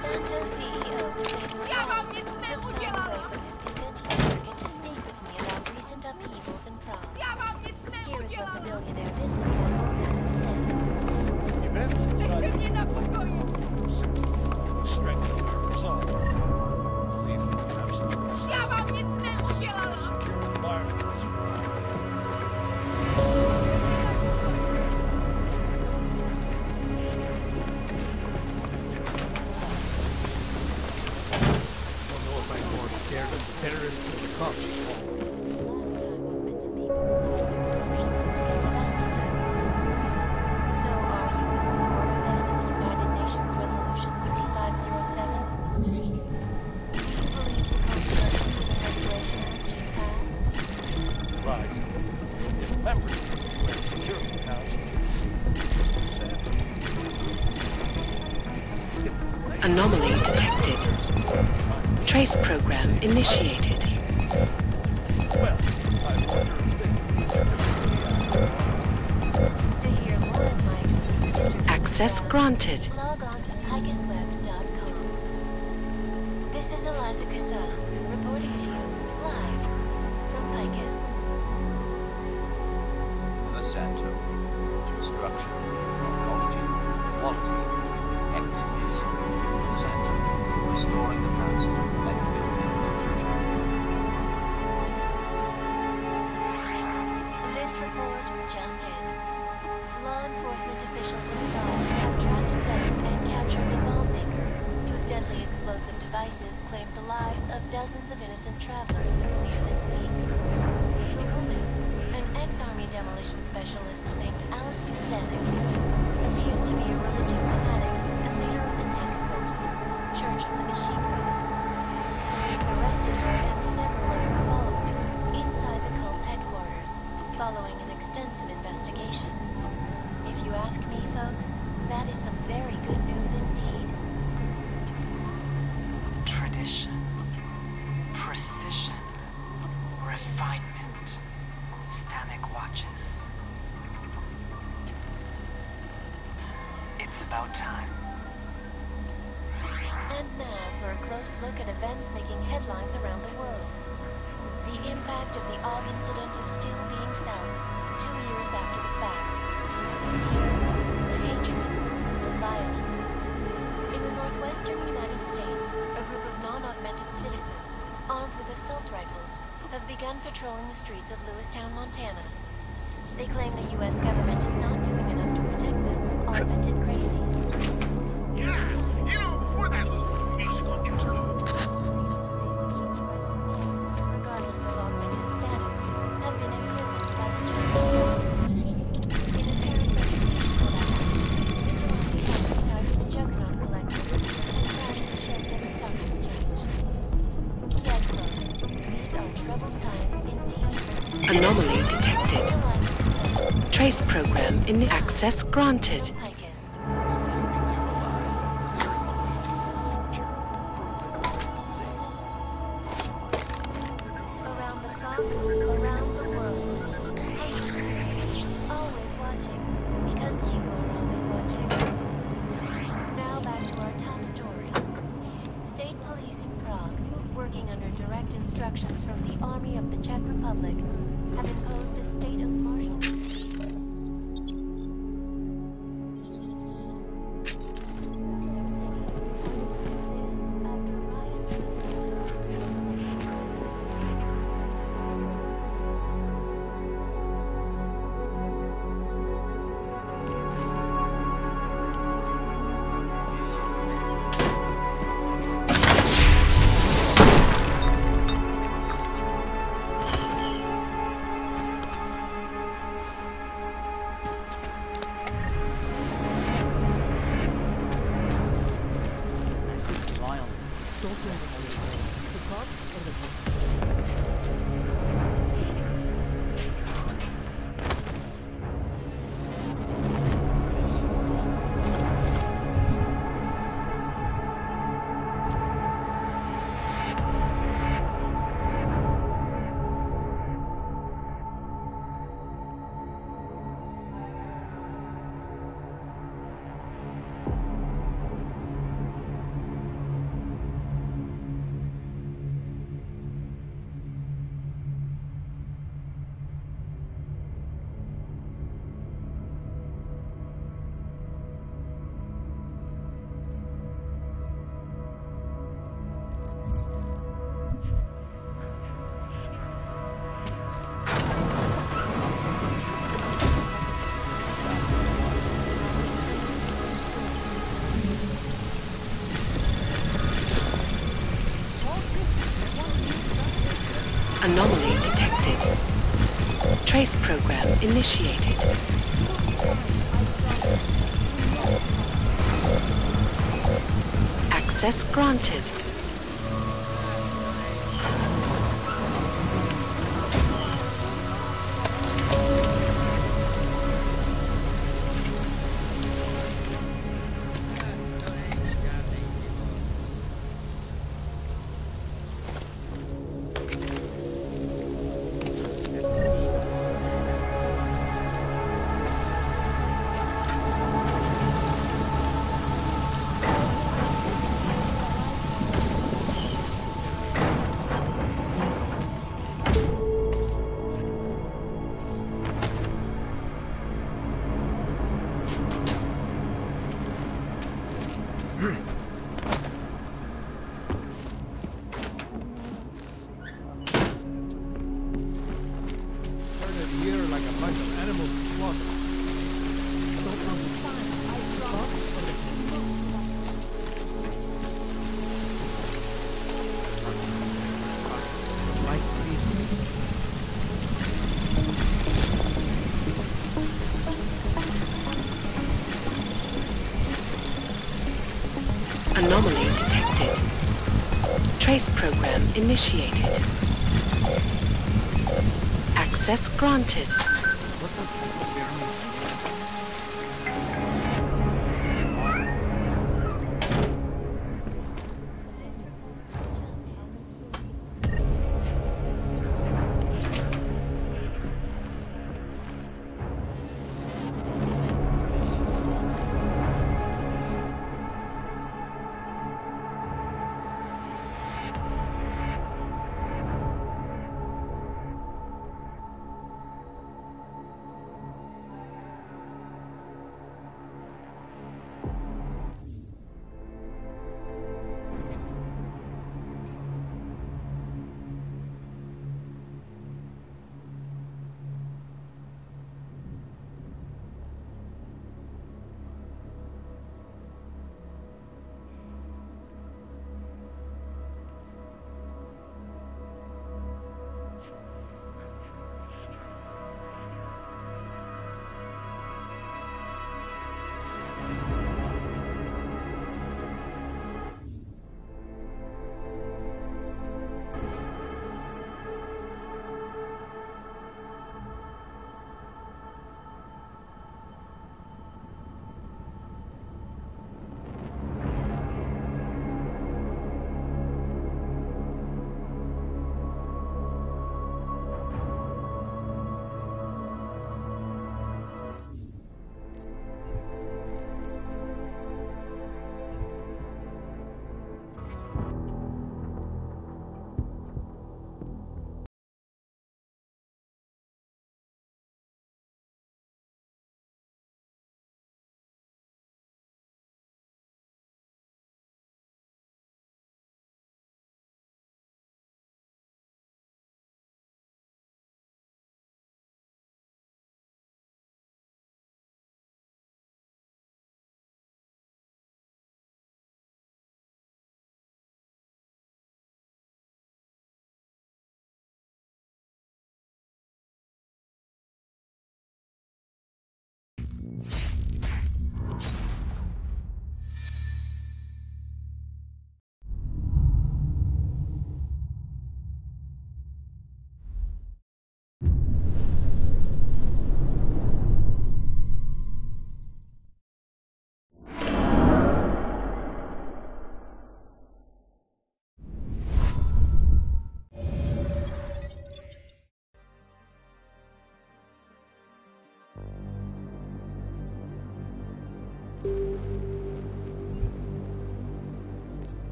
Santo CEO took time away from his convention circuit to speak with me about recent upheavals in Prague. Here is what the billionaire businessman had to say. Strength of our resolve. Belief in the absolute necessity of a secure environment. Anomaly detected. Trace program initiated. Access granted. Log on to PegasusWeb.com. This is Eliza Casal, reporting to you live from Pegas. The Santo. Construction, technology, quality, excellence. The Santo. Restoring the past and building the future. This report just in. Law enforcement officials in Prague have tracked down and captured the bomb maker, whose deadly explosive devices claimed the lives of dozens of innocent travelers earlier this week. The woman, an ex-army demolition specialist named Allison Stanek, appears to be a religious fanatic and leader of the tech cult, Church of the Machine Gun. Police arrested her and several of her followers inside the cult's headquarters, following an extensive investigation. If you ask me, folks, that is some very good news indeed. Tradition. Precision. time. And now for a close look at events making headlines around the world. The impact of the Og incident is still being felt, 2 years after the fact. The hatred, the violence. In the northwestern United States, a group of non-augmented citizens, armed with assault rifles, have begun patrolling the streets of Lewistown, Montana. They claim the U.S. government is not doing enough to protect them from augmented crazies. Yeah, you know, before that little musical interlude. Regardless of augmented status, have been imprisoned by the Juggernaut. In apparent recognition for that act, vigilante actors tied to the Juggernaut collective and crashed the ship at the stock exchange. Yes, folks, these are troubled times indeed. Anomaly detected. Trace program in access granted. Around the clock, around the world. Hey, always watching, because you are always watching. Now back to our top story. State police in Prague, working under direct instructions from the Army of the Czech Republic, have imposed a state of martial. Anomaly detected. Trace program initiated. Access granted. Anomaly detected. Trace program initiated. Access granted.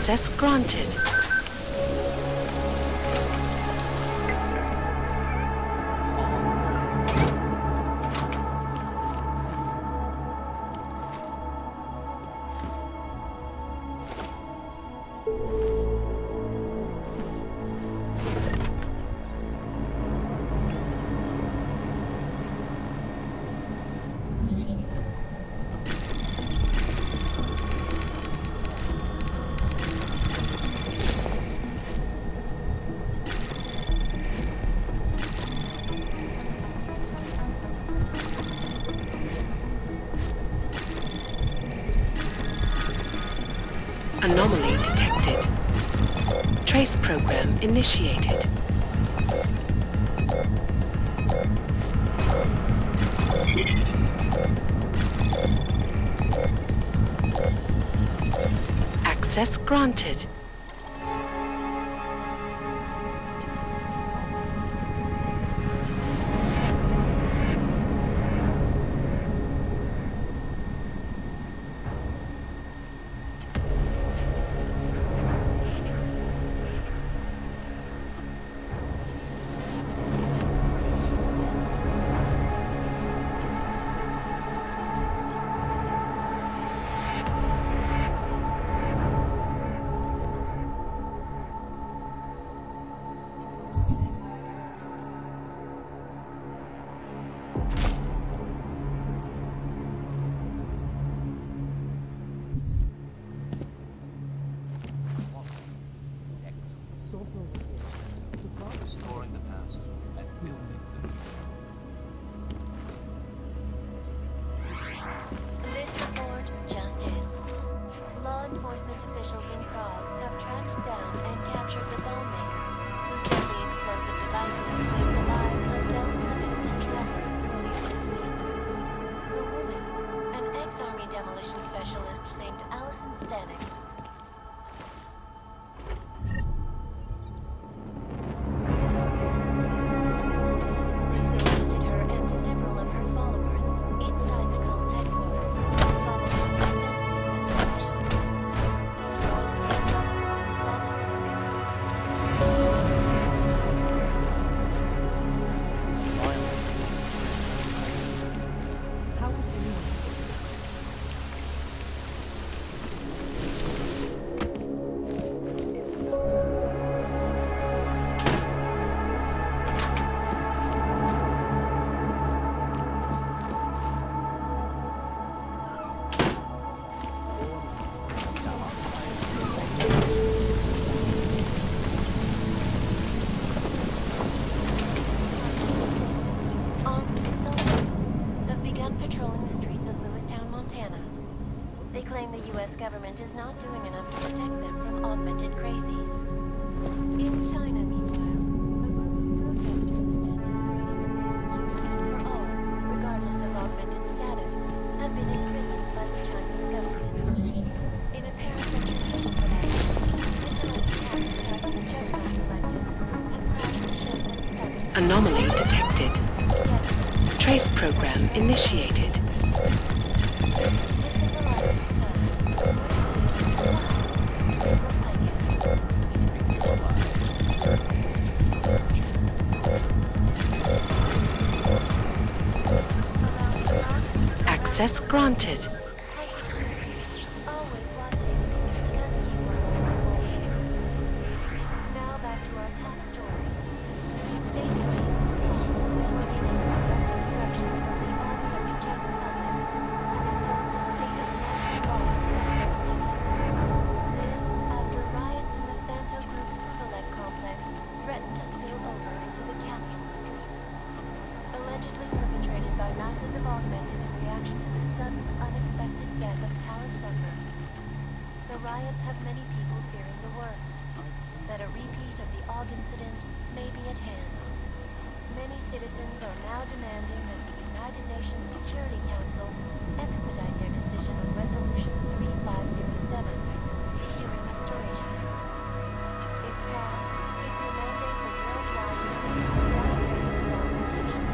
Access granted. Anomaly detected. Trace program initiated. Access granted. Restoring the past and building the future. This report just in. Law enforcement officials in Prague have tracked down and captured the bomb maker, whose deadly explosive devices claimed the lives of dozens of innocent travelers earlier this week. The woman, an ex-army demolition specialist named Allison Stanek. Police arrested her and several of her followers inside the cult's headquarters, following extensive investigation. How was anyone? Armed assault rifles have begun patrolling the streets of Lewistown, Montana. They claim the U.S. government is not doing enough to protect them from augmented crazies. In China, meanwhile, a group of protesters demanding freedom and basic human rights for all, regardless of augmented status, have been imprisoned by the Chinese government. In apparent retribution for that, vigilante cats have been Gemini selected and proudly shown them stunning. Anomaly detected. Trace program initiated. Access granted. Always watching, because you are always watching. Now back to our top story. State police working to conduct instructions from the Army of the Czech Republic have imposed a state of martial law in their city. This after riots in the Santo Group's Pugalek complex threatened to spill over into the capital streets. Allegedly perpetrated by masses of augmented in reaction to the sudden, unexpected death of Talis Runner. The riots have many people fearing the worst, that a repeat of the AUG incident may be at hand. Many citizens are now demanding that the United Nations Security Council expedite their decision on Resolution 3507, the human restoration. If passed, it will mandate the worldwide use of downgrading of augmentation,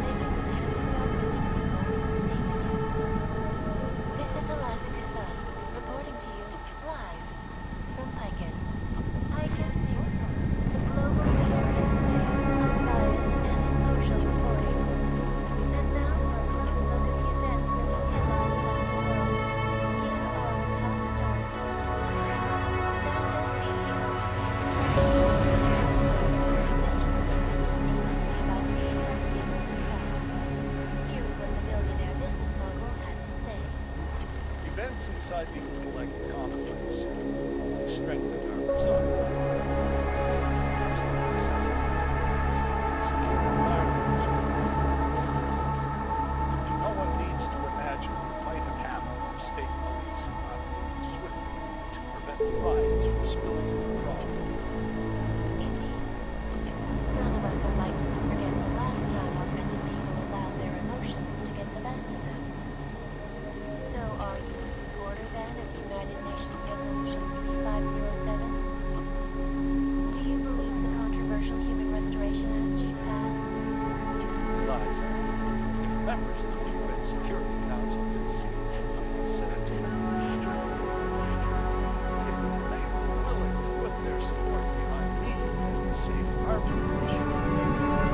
making the handling of augmented people safe again. This is Eliza Cassell, reporting to you live from inside the Ululek complex. Strengthen our resolve. No one needs to imagine what might have happened if state police had not moved swiftly to prevent the riots from spilling into Prague. None of us are likely to forget the last time augmented people allowed their emotions to get the best of them. So are you a supporter then of United Nations Resolution 3507? Do you believe the controversial Human Restoration Act should pass? Eliza, if members of the UN Security Council can see Senator if they were willing to put their support behind me to save our population, well,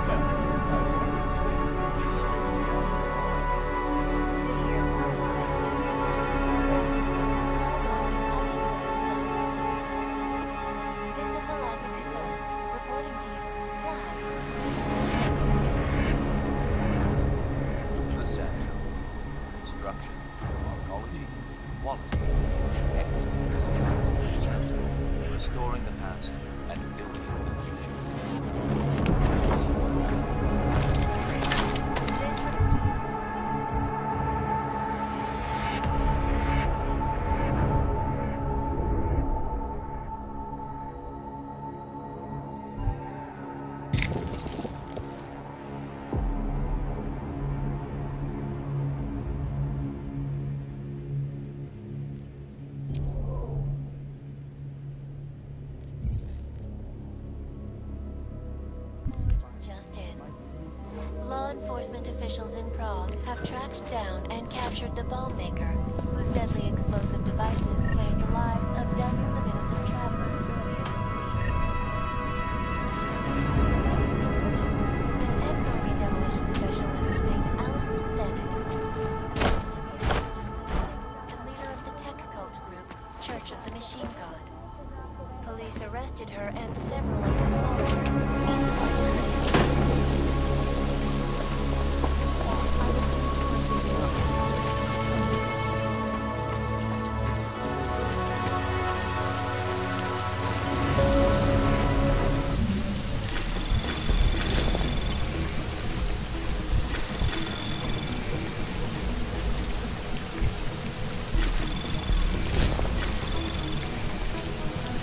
I wonder if they would participate in the effort. To hear more makes it This is Eliza Casson, reporting to you live. The Center. Construction, archaeology, quality, excellence. Center. Restoring the past and building the future. Just in. Law enforcement officials in Prague have tracked down and captured the bomb maker, whose deadly explosive devices claimed the lives of dozens of innocent travelers earlier this week. An ex-army demolition specialist named Allison Stenning, the leader of the tech cult group, Church of the Machine God. Police arrested her and several of her followers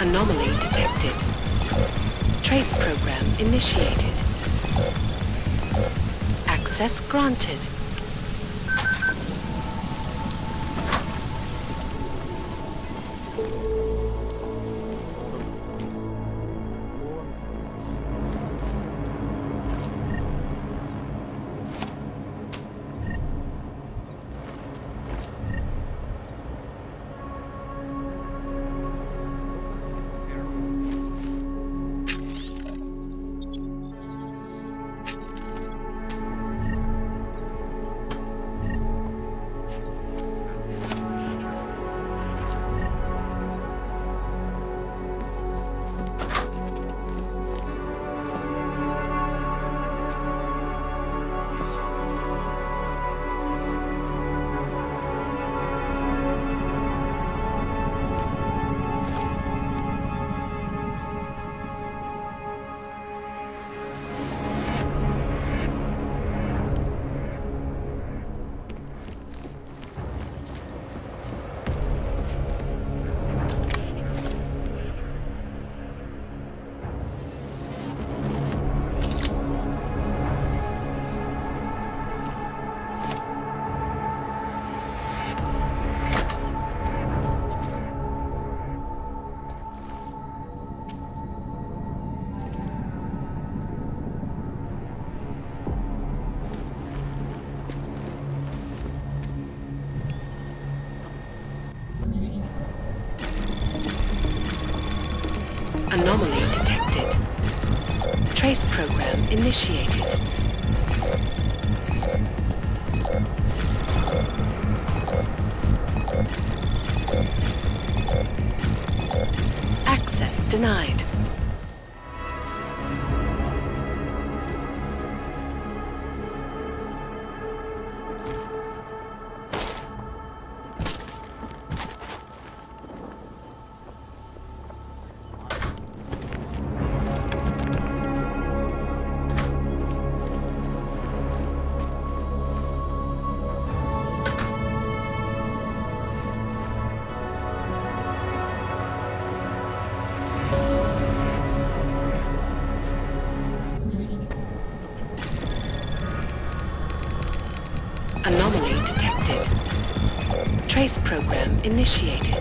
Anomaly detected. Trace program initiated. Access granted. Anomaly detected. Trace program initiated. Access denied. Anomaly detected. Trace program initiated.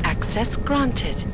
Access granted.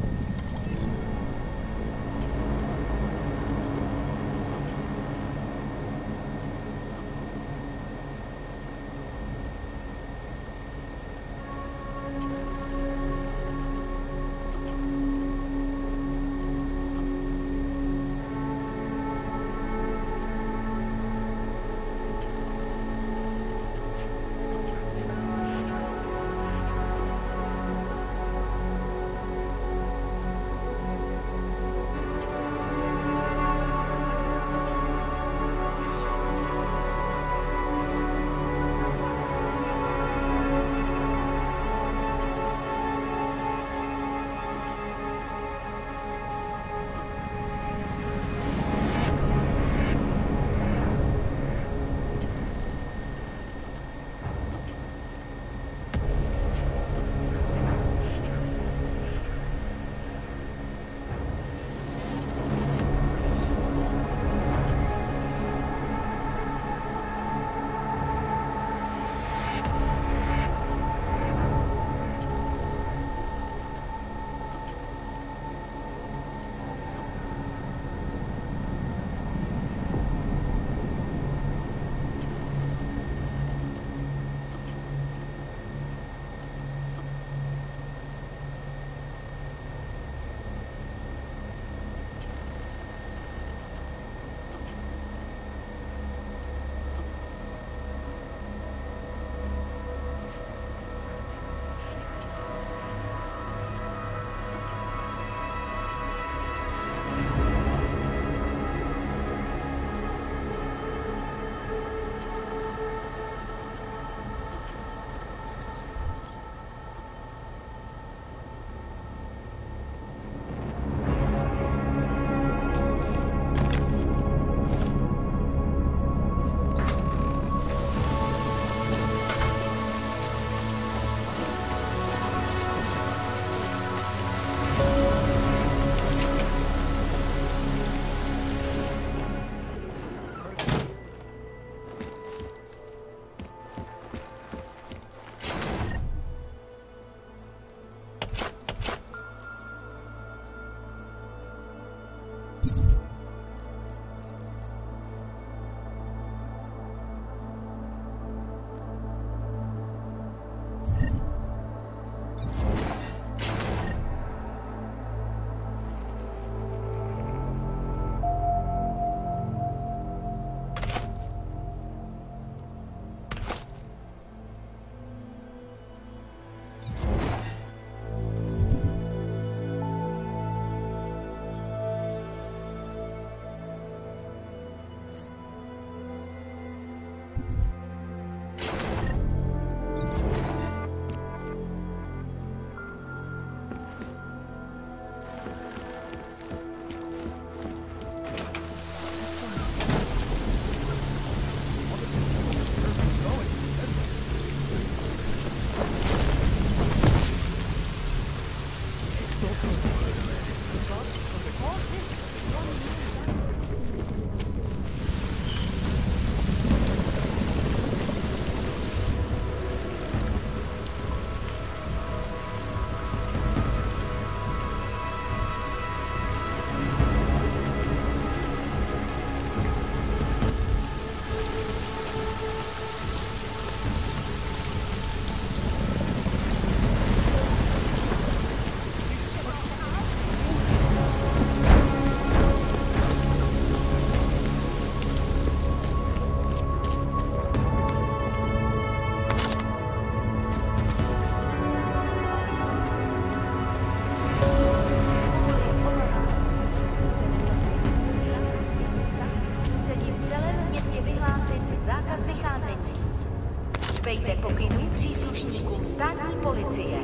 Dejte pokynů příslušníkům státní policie.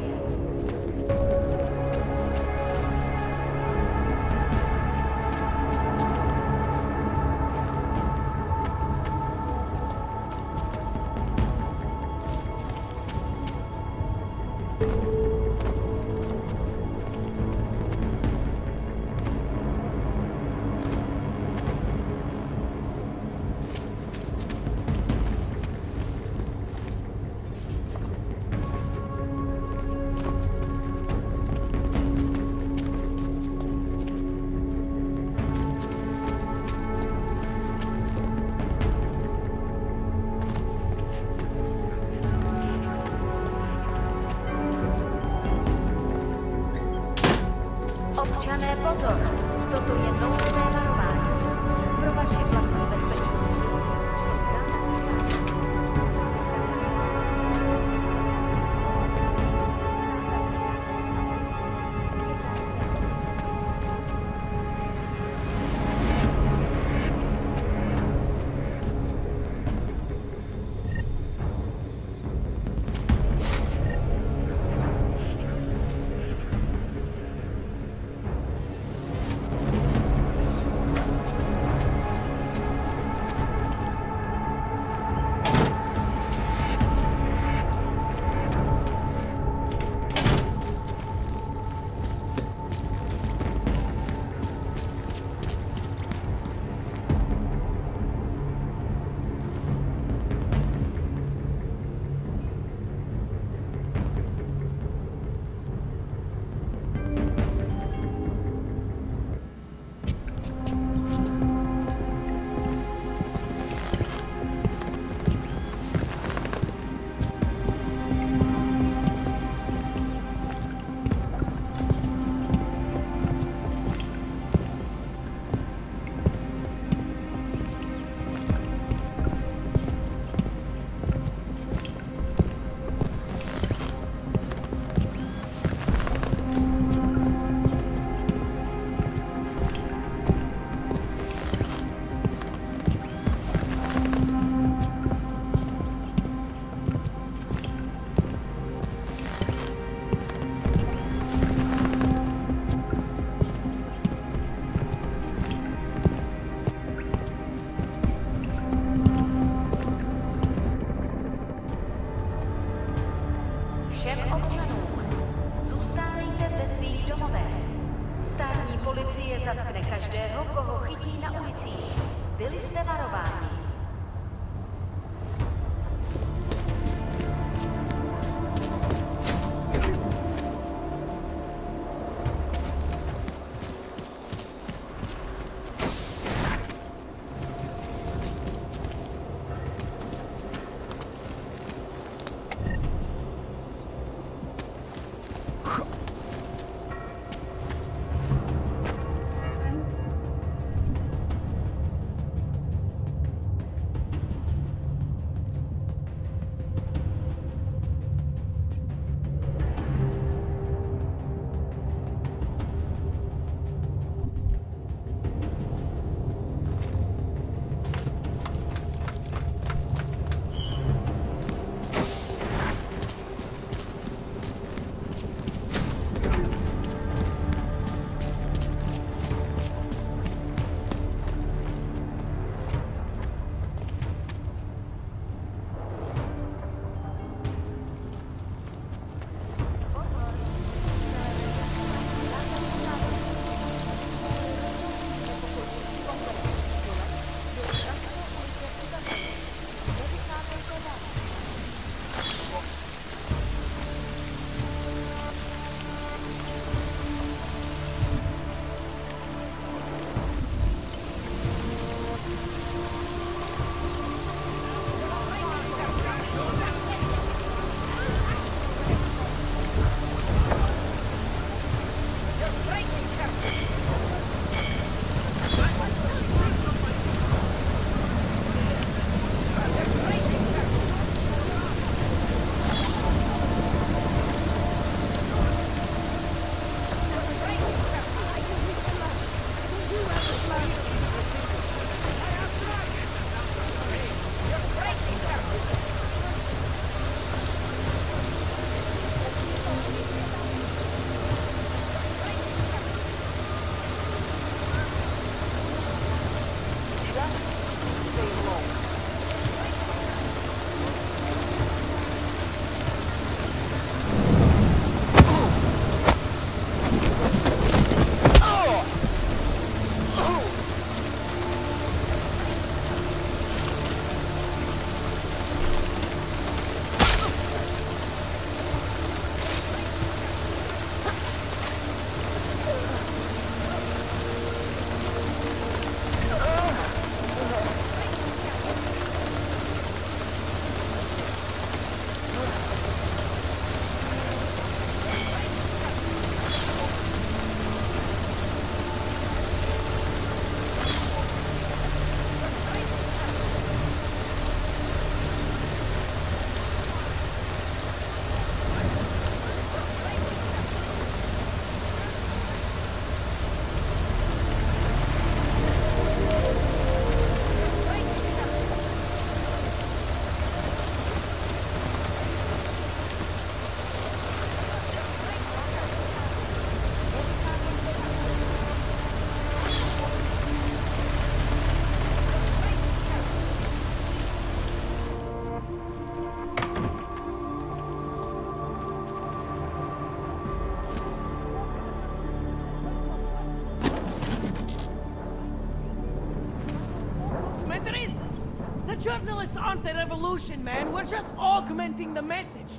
journalists aren't the revolution, man. We're just augmenting the message.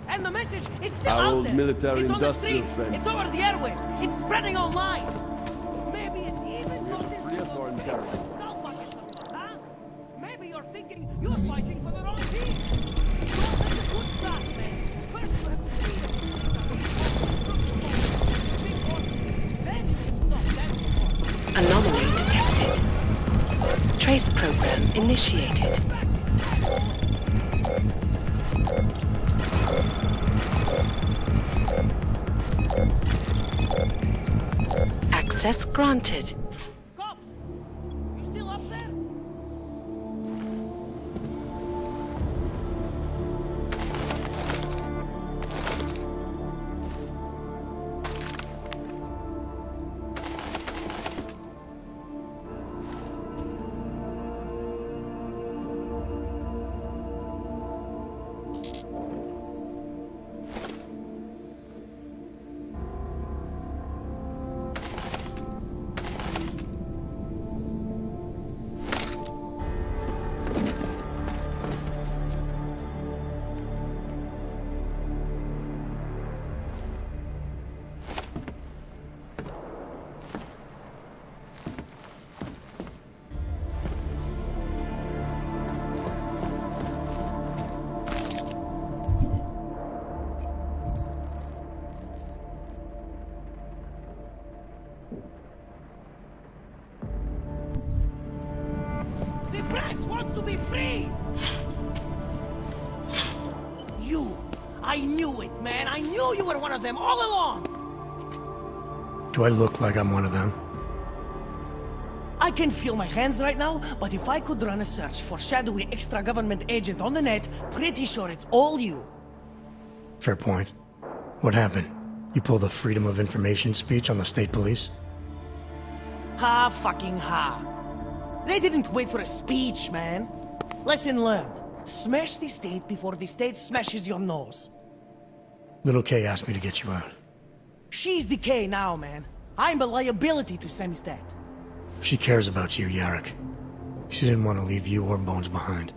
And the message, it's still Our out old there. military It's on the industrial streets. friend. It's over the airwaves. It's spreading online. Maybe it's even Free us or in terror. huh? Maybe you're thinking you're fighting for the wrong team. You're such a good start, man. First you have to see then you can stop that. Anomaly detected. Trace program initiated. Access granted. Cops! You still up there? The press wants to be free! You! I knew it, man! I knew you were one of them all along! Do I look like I'm one of them? I can feel my hands right now, but if I could run a search for shadowy extra-government agent on the net, pretty sure it's all you. Fair point. What happened? You pulled a freedom of information speech on the state police? Ha fucking ha. They didn't wait for a speech, man. Lesson learned. Smash the state before the state smashes your nose. Little K asked me to get you out. She's the K now, man. I'm a liability to Semistad. She cares about you, Yarrick. She didn't want to leave you or Bones behind.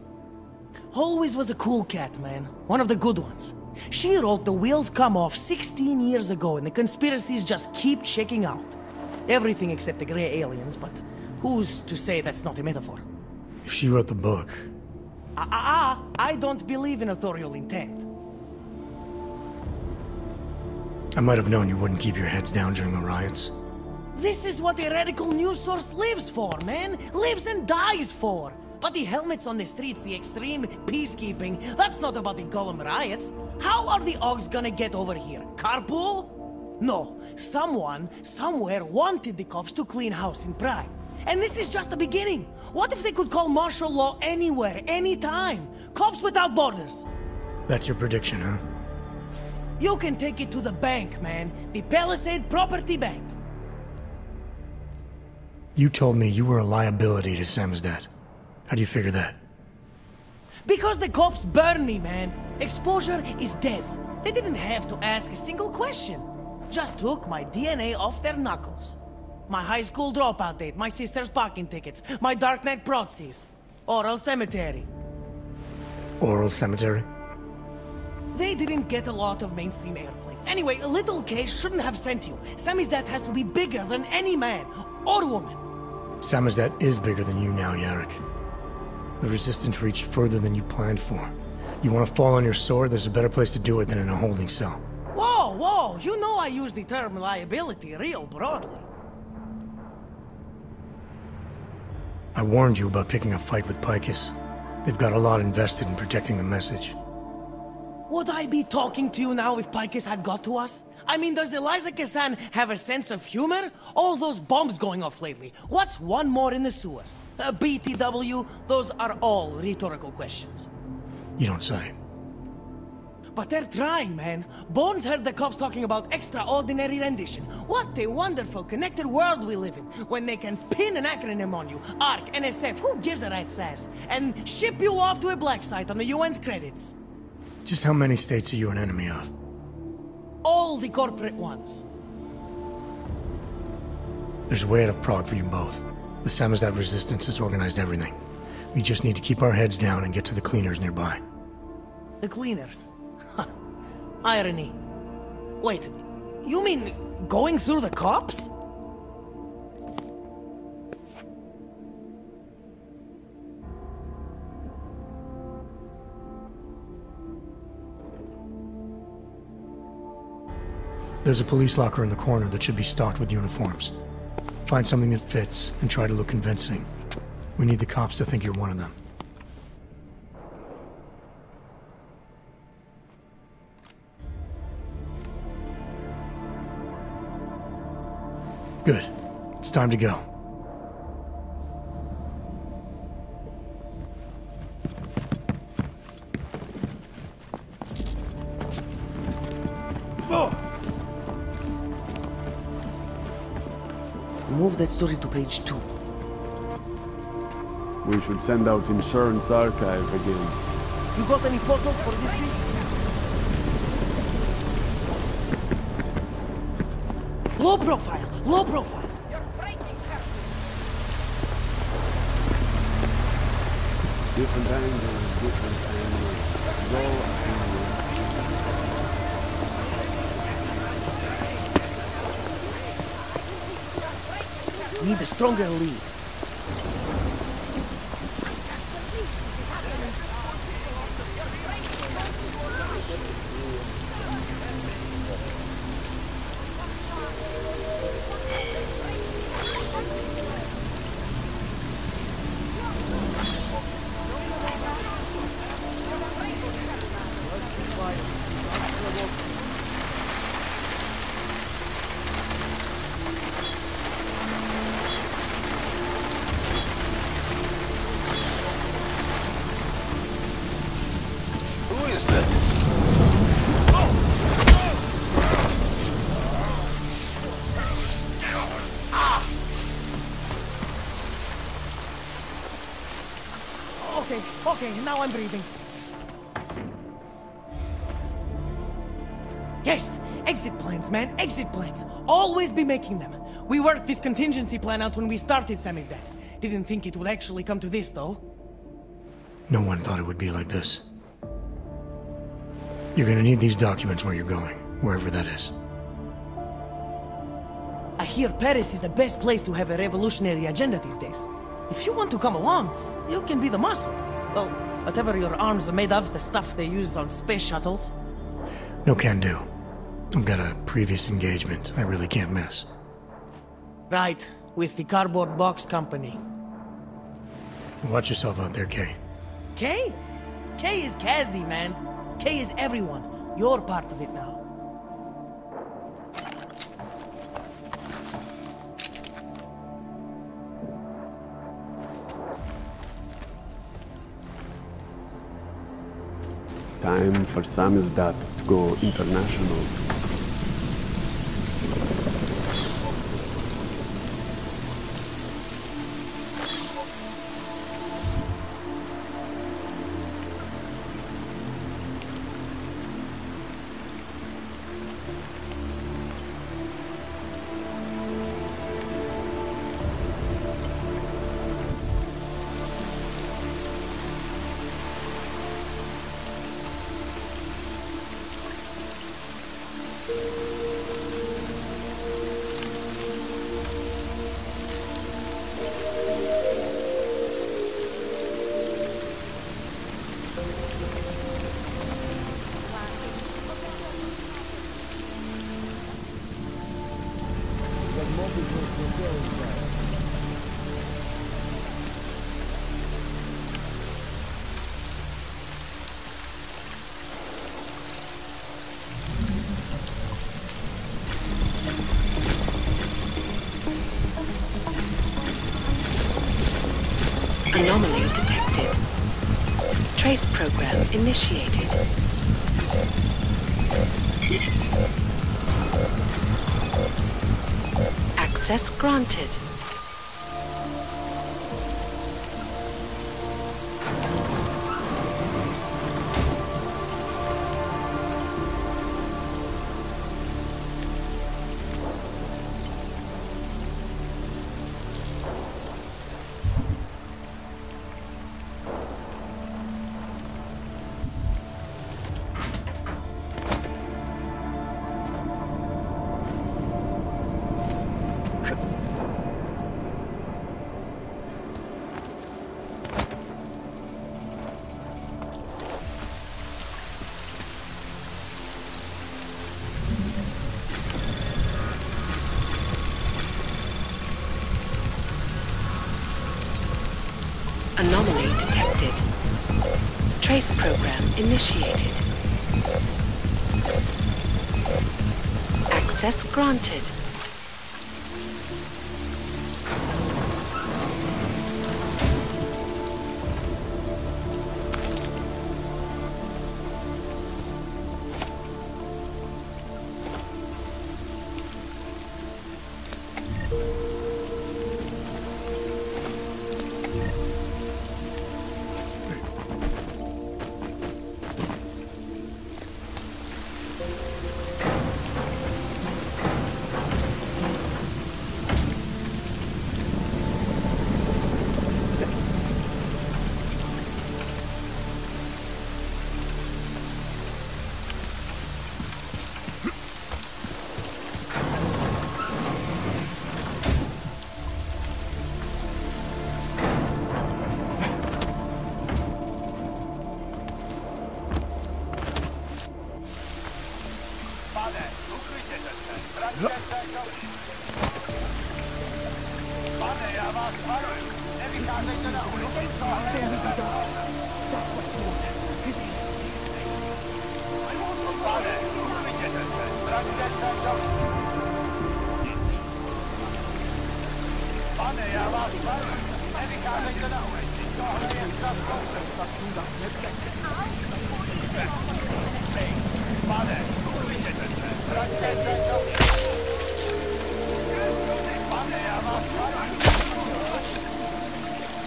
Always was a cool cat, man. One of the good ones. She wrote The Wheels Come Off 16 years ago, and the conspiracies just keep checking out. Everything except the gray aliens, but who's to say that's not a metaphor? If she wrote the book... I don't believe in authorial intent. I might have known you wouldn't keep your heads down during the riots. This is what a radical news source lives for, man! Lives and dies for! But the helmets on the streets, the extreme peacekeeping, that's not about the Golem riots. How are the Augs gonna get over here? Carpool? No. Someone, somewhere, wanted the cops to clean house in Prague. And this is just the beginning. What if they could call martial law anywhere, anytime? Cops without borders. That's your prediction, huh? You can take it to the bank, man. The Palisade Property Bank. You told me you were a liability to Samizdat. How do you figure that? Because the cops burn me, man. Exposure is death. They didn't have to ask a single question. Just took my DNA off their knuckles. My high school dropout date, my sister's parking tickets, my darknet proxies. Oral cemetery. Oral cemetery? They didn't get a lot of mainstream airplay. Anyway, Little K shouldn't have sent you. Samizdat has to be bigger than any man or woman. Samizdat is bigger than you now, Yarrick. The Resistance reached further than you planned for. You want to fall on your sword, there's a better place to do it than in a holding cell. Whoa, whoa! You know I use the term liability real broadly. I warned you about picking a fight with Picus. They've got a lot invested in protecting the message. Would I be talking to you now if Picus had got to us? I mean, does Eliza Kazan have a sense of humor? All those bombs going off lately. What's one more in the sewers? BTW? Those are all rhetorical questions. You don't say. But they're trying, man. Bones heard the cops talking about extraordinary rendition. What a wonderful, connected world we live in, when they can pin an acronym on you, ARC, NSF, who gives a rat's ass, and ship you off to a black site on the UN's credits. Just how many states are you an enemy of? All the corporate ones. There's a way out of Prague for you both. The Samizdat Resistance has organized everything. We just need to keep our heads down and get to the cleaners nearby. The cleaners? Irony. Wait, you mean going through the cops? There's a police locker in the corner that should be stocked with uniforms. Find something that fits and try to look convincing. We need the cops to think you're one of them. Good. It's time to go. Move that story to page 2. We should send out insurance archive again. You got any photos for this piece? Low profile! Low profile! Different angles, different angles. Go Need a stronger lead. Who is that? Okay, now I'm breathing. Yes, exit plans, man, exit plans. Always be making them. We worked this contingency plan out when we started Samizdat. Didn't think it would actually come to this, though. No one thought it would be like this. You're gonna need these documents where you're going, wherever that is. I hear Paris is the best place to have a revolutionary agenda these days. If you want to come along, you can be the muscle. Well, whatever your arms are made of, the stuff they use on space shuttles. No can do. I've got a previous engagement I really can't miss. Right, with the cardboard box company. Watch yourself out there, Kay. Kay? Kay is Kazdi, man. Kay is everyone. You're part of it now. Time for Samizdat to go international. Anomaly detected. Trace program initiated. Access granted. Trace program initiated. Access granted.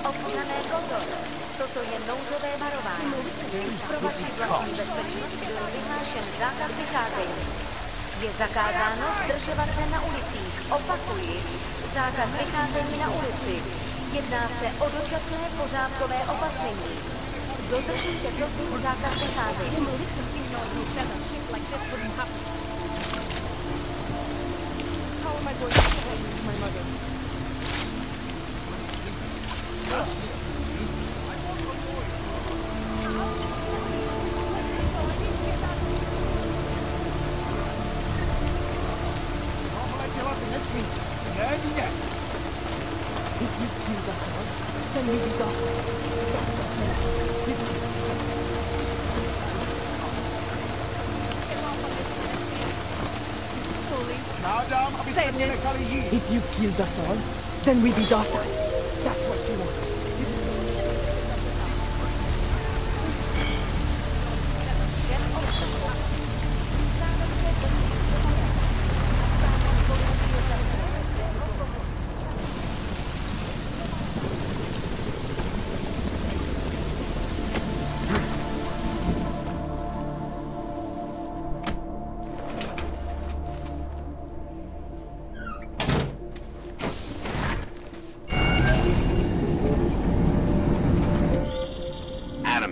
Občané pozor, toto je nouzové varování. Pro vaši vlastní bezpečnost byl vyhlášen zákaz vycházení. Je zakázáno zdržovat se na ulicích. Opakuji, zákaz vycházení na ulici. Jedná se o dočasné pořádkové opatření. Dodržujte prosím zákaz vycházení. How am I going to explain this to my mother? If you kill the dog, then we be If you kill the dog, then we be docile. That's what you want.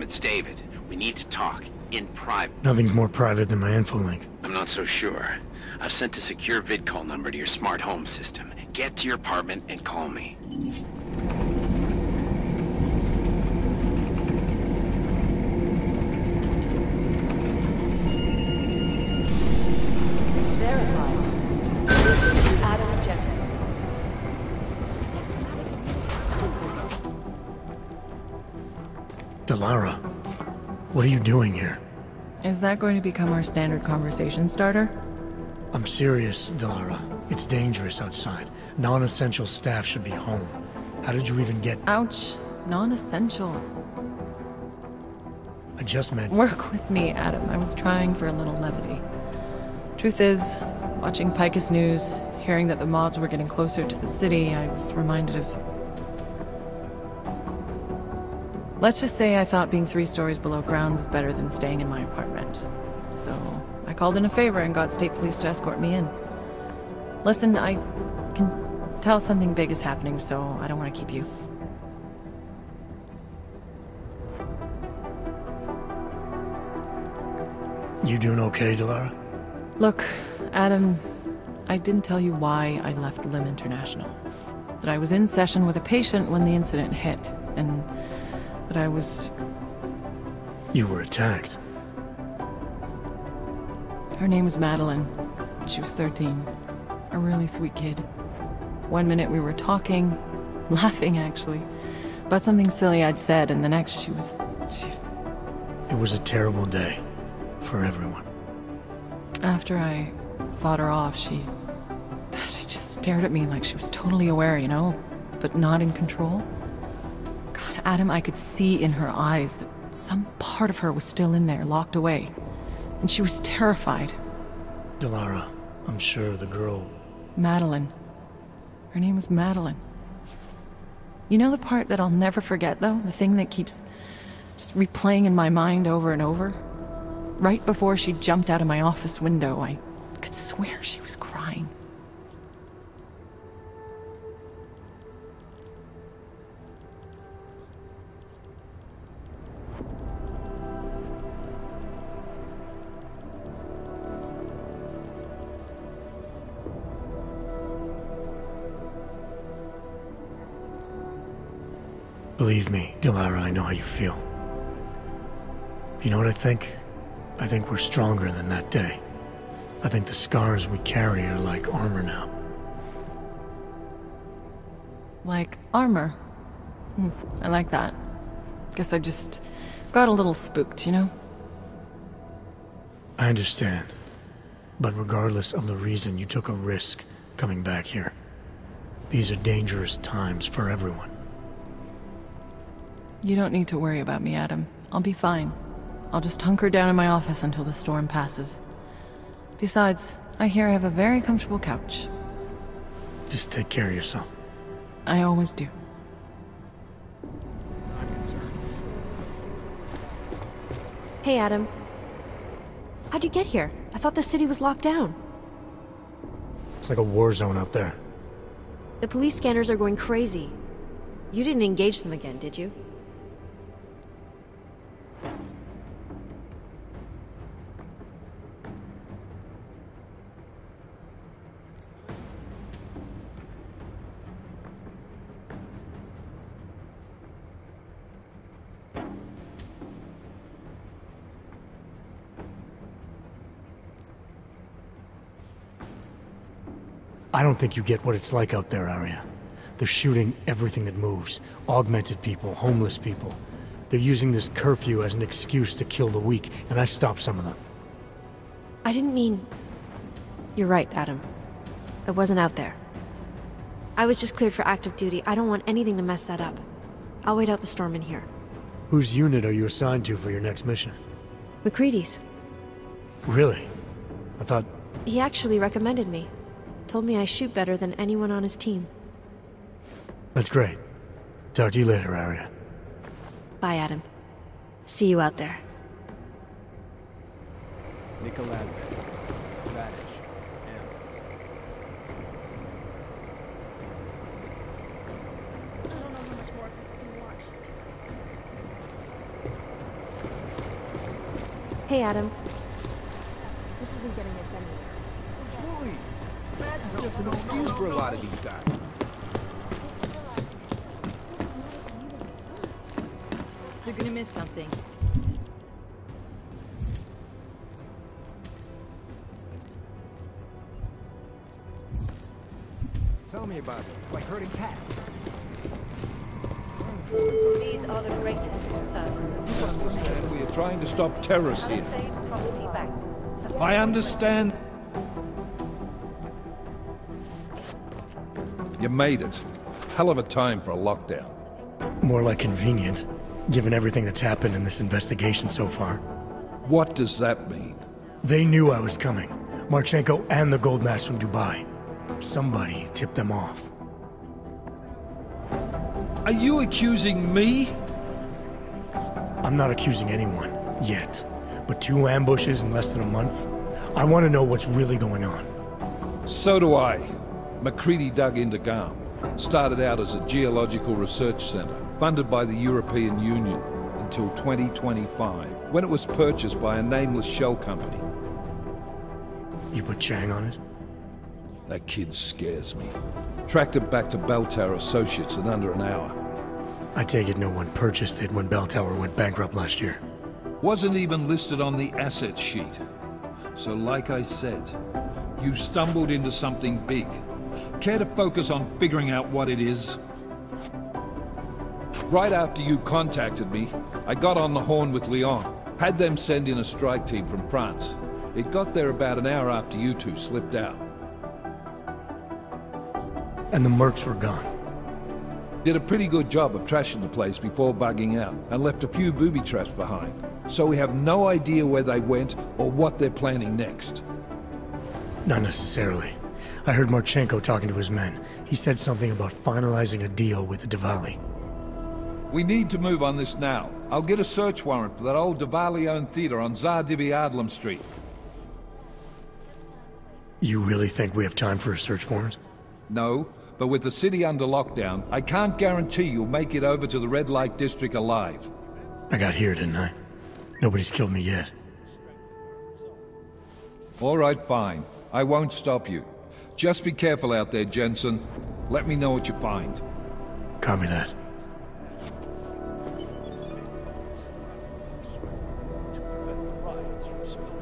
It's David. We need to talk. In private. Nothing's more private than my info link. I'm not so sure. I've sent a secure vid call number to your smart home system. Get to your apartment and call me. Delara, what are you doing here? Is that going to become our standard conversation starter? I'm serious, Delara. It's dangerous outside. Non-essential staff should be home. How did you even get— Ouch. Non-essential. I just meant— Work with me, Adam. I was trying for a little levity. Truth is, watching Picus News, hearing that the mobs were getting closer to the city, I was reminded of— Let's just say I thought being 3 stories below ground was better than staying in my apartment. So I called in a favor and got state police to escort me in. Listen, I can tell something big is happening, so I don't want to keep you. You doing okay, Delara? Look, Adam, I didn't tell you why I left Lim International. That I was in session with a patient when the incident hit, and that I was— You were attacked. Her name was Madeline. She was 13. A really sweet kid. One minute we were talking, laughing actually, about something silly I'd said, and the next she It was a terrible day. For everyone. After I fought her off, she just stared at me like she was totally aware, you know? But not in control. God, Adam, I could see in her eyes that some part of her was still in there, locked away. And she was terrified. Delara, I'm sure the girl... Madeline. Her name was Madeline. You know the part that I'll never forget, though? The thing that keeps just replaying in my mind over and over? Right before she jumped out of my office window, I could swear she was crying. Believe me, Delara, I know how you feel. You know what I think? I think we're stronger than that day. I think the scars we carry are like armor now. Like armor? I like that. Guess I just got a little spooked, you know? I understand. But regardless of the reason, you took a risk coming back here. These are dangerous times for everyone. You don't need to worry about me, Adam. I'll be fine. I'll just hunker down in my office until the storm passes. Besides, I hear I have a very comfortable couch. Just take care of yourself. I always do. Hey, Adam. How'd you get here? I thought the city was locked down. It's like a war zone out there. The police scanners are going crazy. You didn't engage them again, did you? I don't think you get what it's like out there, Arya. They're shooting everything that moves. Augmented people, homeless people. They're using this curfew as an excuse to kill the weak, and I stopped some of them. I didn't mean... You're right, Adam. I wasn't out there. I was just cleared for active duty. I don't want anything to mess that up. I'll wait out the storm in here. Whose unit are you assigned to for your next mission? McCready's. Really? I thought... He actually recommended me. Told me I shoot better than anyone on his team. That's great. Talk to you later, Arya. Bye, Adam. See you out there. Nicolanza. Spanish. Hey, Adam. This isn't getting us anywhere. Bully! That's just an excuse for a lot of these guys. You're gonna miss something. Tell me about it. It's like herding cats. These are the greatest concerns. Understand we are trying to stop terrorists here. Unsaved property back. I understand. You made it. Hell of a time for a lockdown. More like convenient, given everything that's happened in this investigation so far. What does that mean? They knew I was coming. Marchenko and the gold mask from Dubai. Somebody tipped them off. Are you accusing me? I'm not accusing anyone, yet. But 2 ambushes in less than a month? I want to know what's really going on. So do I. McCready dug into Garm. Started out as a geological research center, funded by the European Union, until 2025, when it was purchased by a nameless shell company. You put Chang on it? That kid scares me. Tracked it back to Bell Tower Associates in under an hour. I take it no one purchased it when Bell Tower went bankrupt last year. Wasn't even listed on the asset sheet. So like I said, you stumbled into something big. Care to focus on figuring out what it is? Right after you contacted me, I got on the horn with Leon. Had them send in a strike team from France. It got there about an hour after you two slipped out. And the mercs were gone. Did a pretty good job of trashing the place before bugging out, and left a few booby traps behind. So we have no idea where they went or what they're planning next. Not necessarily. I heard Marchenko talking to his men. He said something about finalizing a deal with the Diwali. We need to move on this now. I'll get a search warrant for that old Diwali-owned theater on Tsar Dibi Adlam Street. You really think we have time for a search warrant? No, but with the city under lockdown, I can't guarantee you'll make it over to the Red Light District alive. I got here, didn't I? Nobody's killed me yet. All right, fine. I won't stop you. Just be careful out there, Jensen. Let me know what you find. Copy that.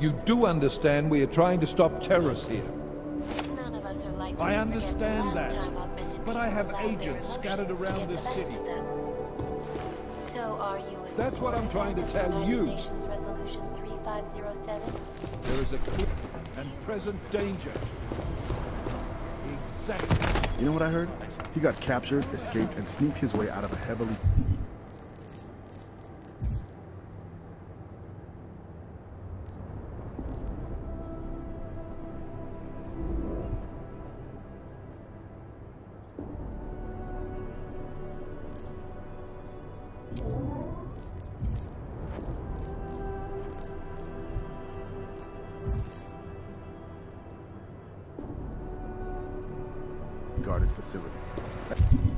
You do understand we are trying to stop terrorists here. None of us are likely I to understand forget the last that, time augmented but I people have allowed their agents scattered emotions to around get this the best city. of them. So are you a That's what I'm trying to supporter tell of you. United Nations Resolution 3507? There is a clear and present danger. Exactly. You know what I heard? He got captured, escaped, and sneaked his way out of a heavily... guarded facility. That's his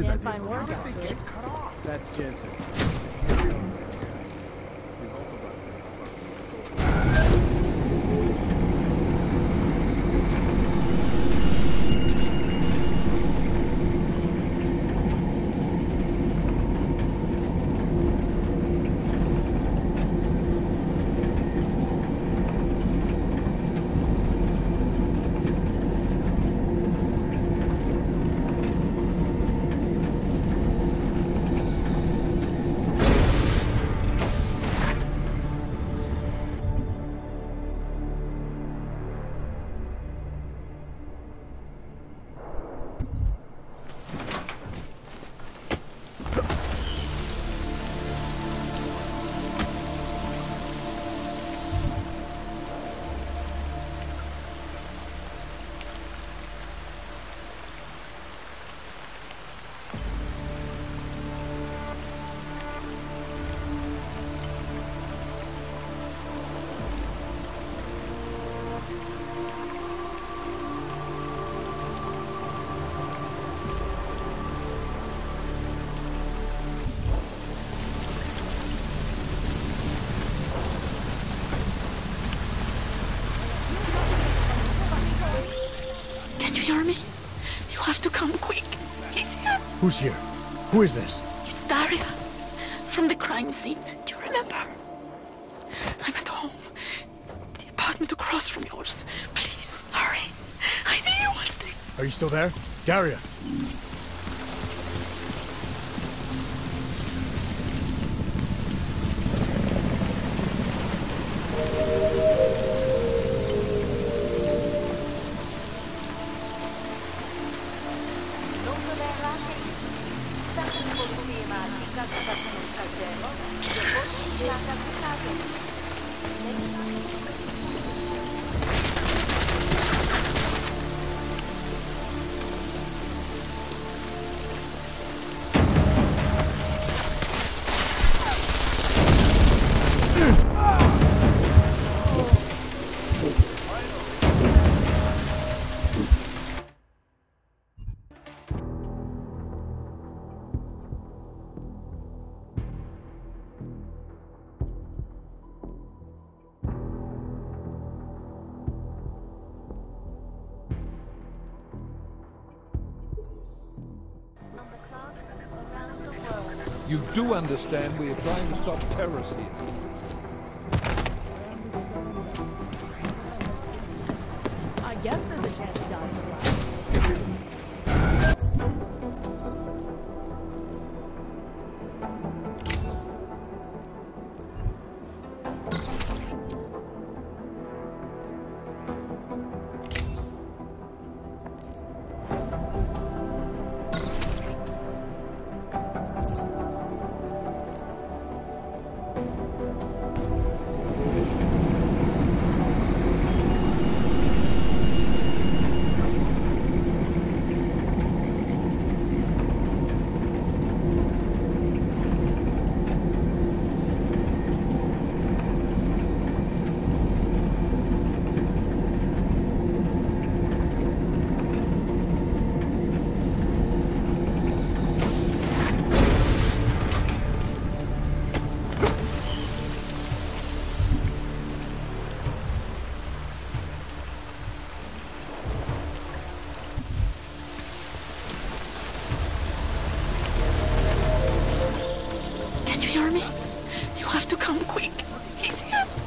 idea. That's Jensen. Can you hear me? You have to come quick. He's here. Who's here? Who is this? It's Daria. From the crime scene. Do you remember? I'm at home. The apartment across from yours. Please, hurry. I need you one thing. Are you still there? Daria! Non tolerate status policie má říkat zatknout každého, kdo poruší zákaz vycházení. You do understand we are trying to stop terrorists here. I guess there's a chance he dies for life.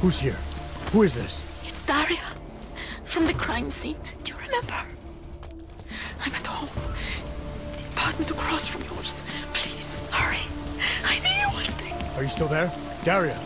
Who's here? Who is this? It's Daria. From the crime scene. Do you remember? I'm at home. The apartment across from yours. Please, hurry. I need you one thing. Are you still there? Daria!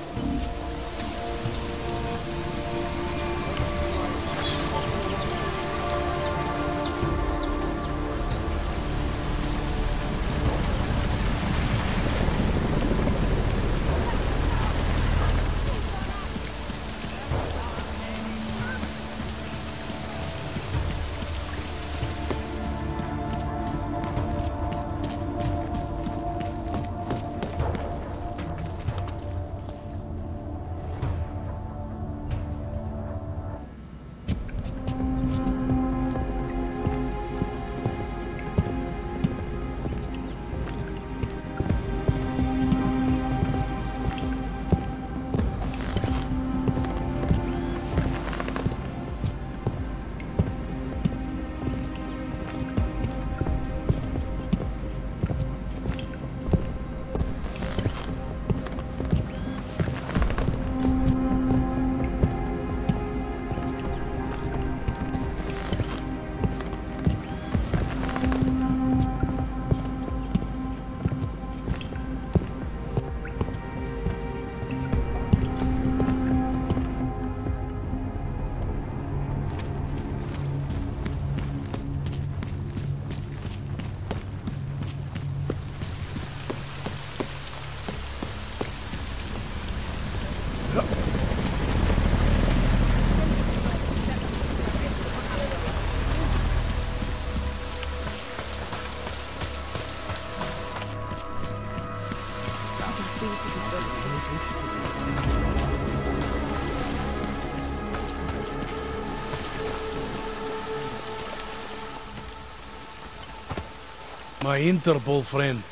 My Interpol friend,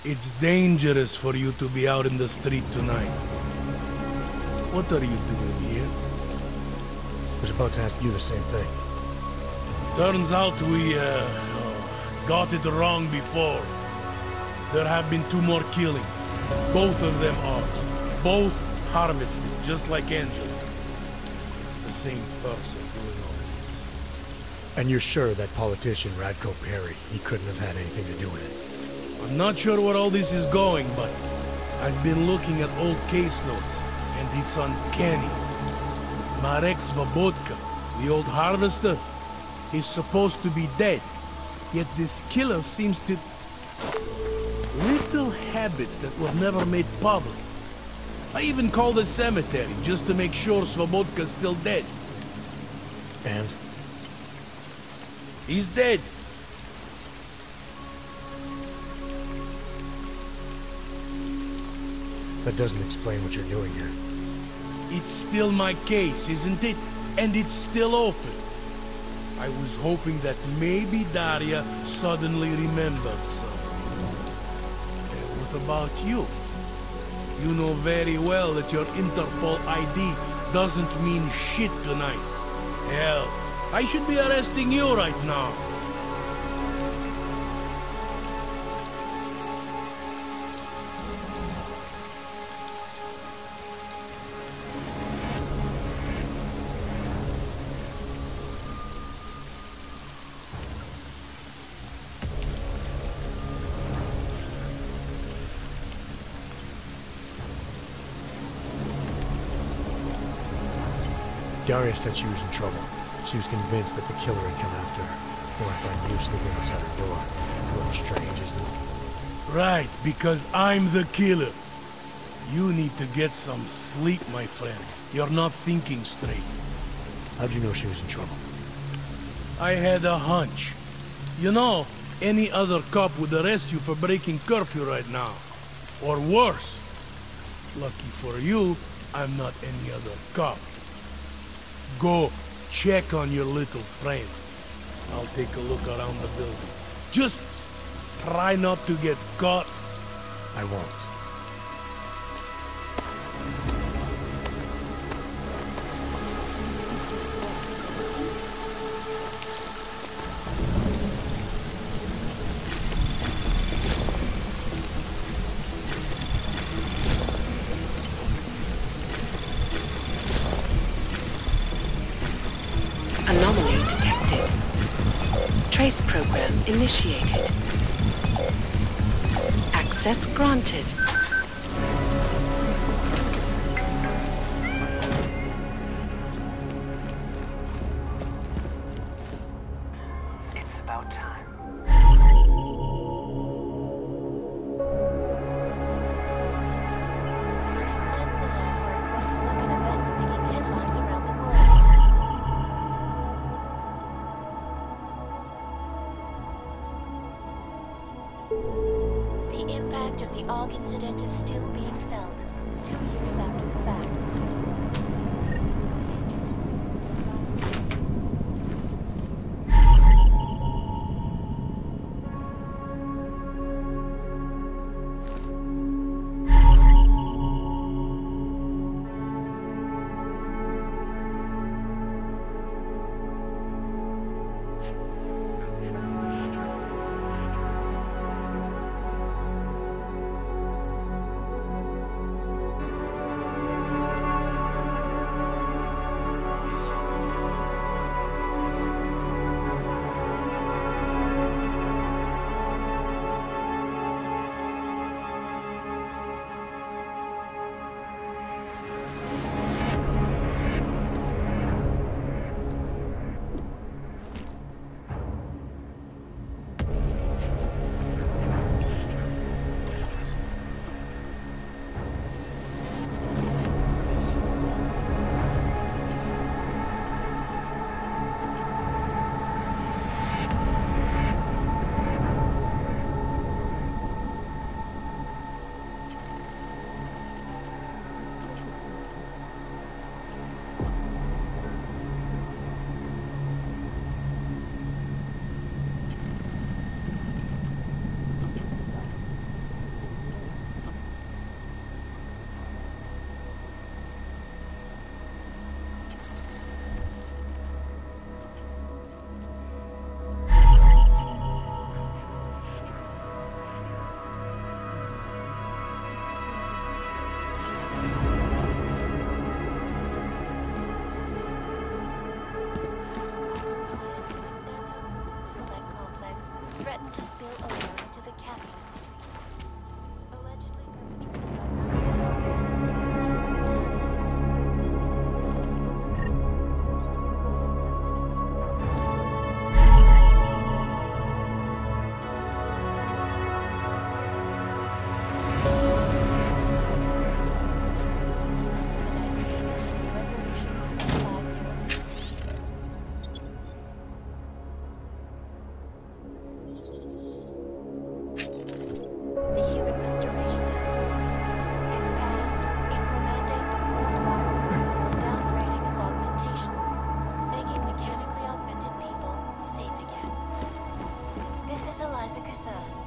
it's dangerous for you to be out in the street tonight. What are you doing here? I was about to ask you the same thing. Turns out we, got it wrong before. There have been 2 more killings. Both of them are. Both harvested, just like Angela. It's the same person doing all this. And you're sure that politician, Radko Perry, he couldn't have had anything to do with it? I'm not sure where all this is going, but I've been looking at old case notes, and it's uncanny. Marek Svobodka, the old harvester, is supposed to be dead, yet this killer seems to... Little habits that were never made public. I even called the cemetery just to make sure Svobodka's still dead. And? He's dead. That doesn't explain what you're doing here. It's still my case, isn't it? And it's still open. I was hoping that maybe Daria suddenly remembered something. What about you? You know very well that your Interpol ID doesn't mean shit tonight. Hell, I should be arresting you right now. Daria said she was in trouble. She was convinced that the killer had come after her. Or if I knew sleeping outside her door. It's a little strange, isn't it? Right, because I'm the killer. You need to get some sleep, my friend. You're not thinking straight. How'd you know she was in trouble? I had a hunch. You know, any other cop would arrest you for breaking curfew right now. Or worse. Lucky for you, I'm not any other cop. Go check on your little friend. I'll take a look around the building. Just try not to get caught. I won't. Anomaly detected. Trace program initiated. Access granted. It's about time. The impact of the AUG incident is still being felt, 2 years after the fact.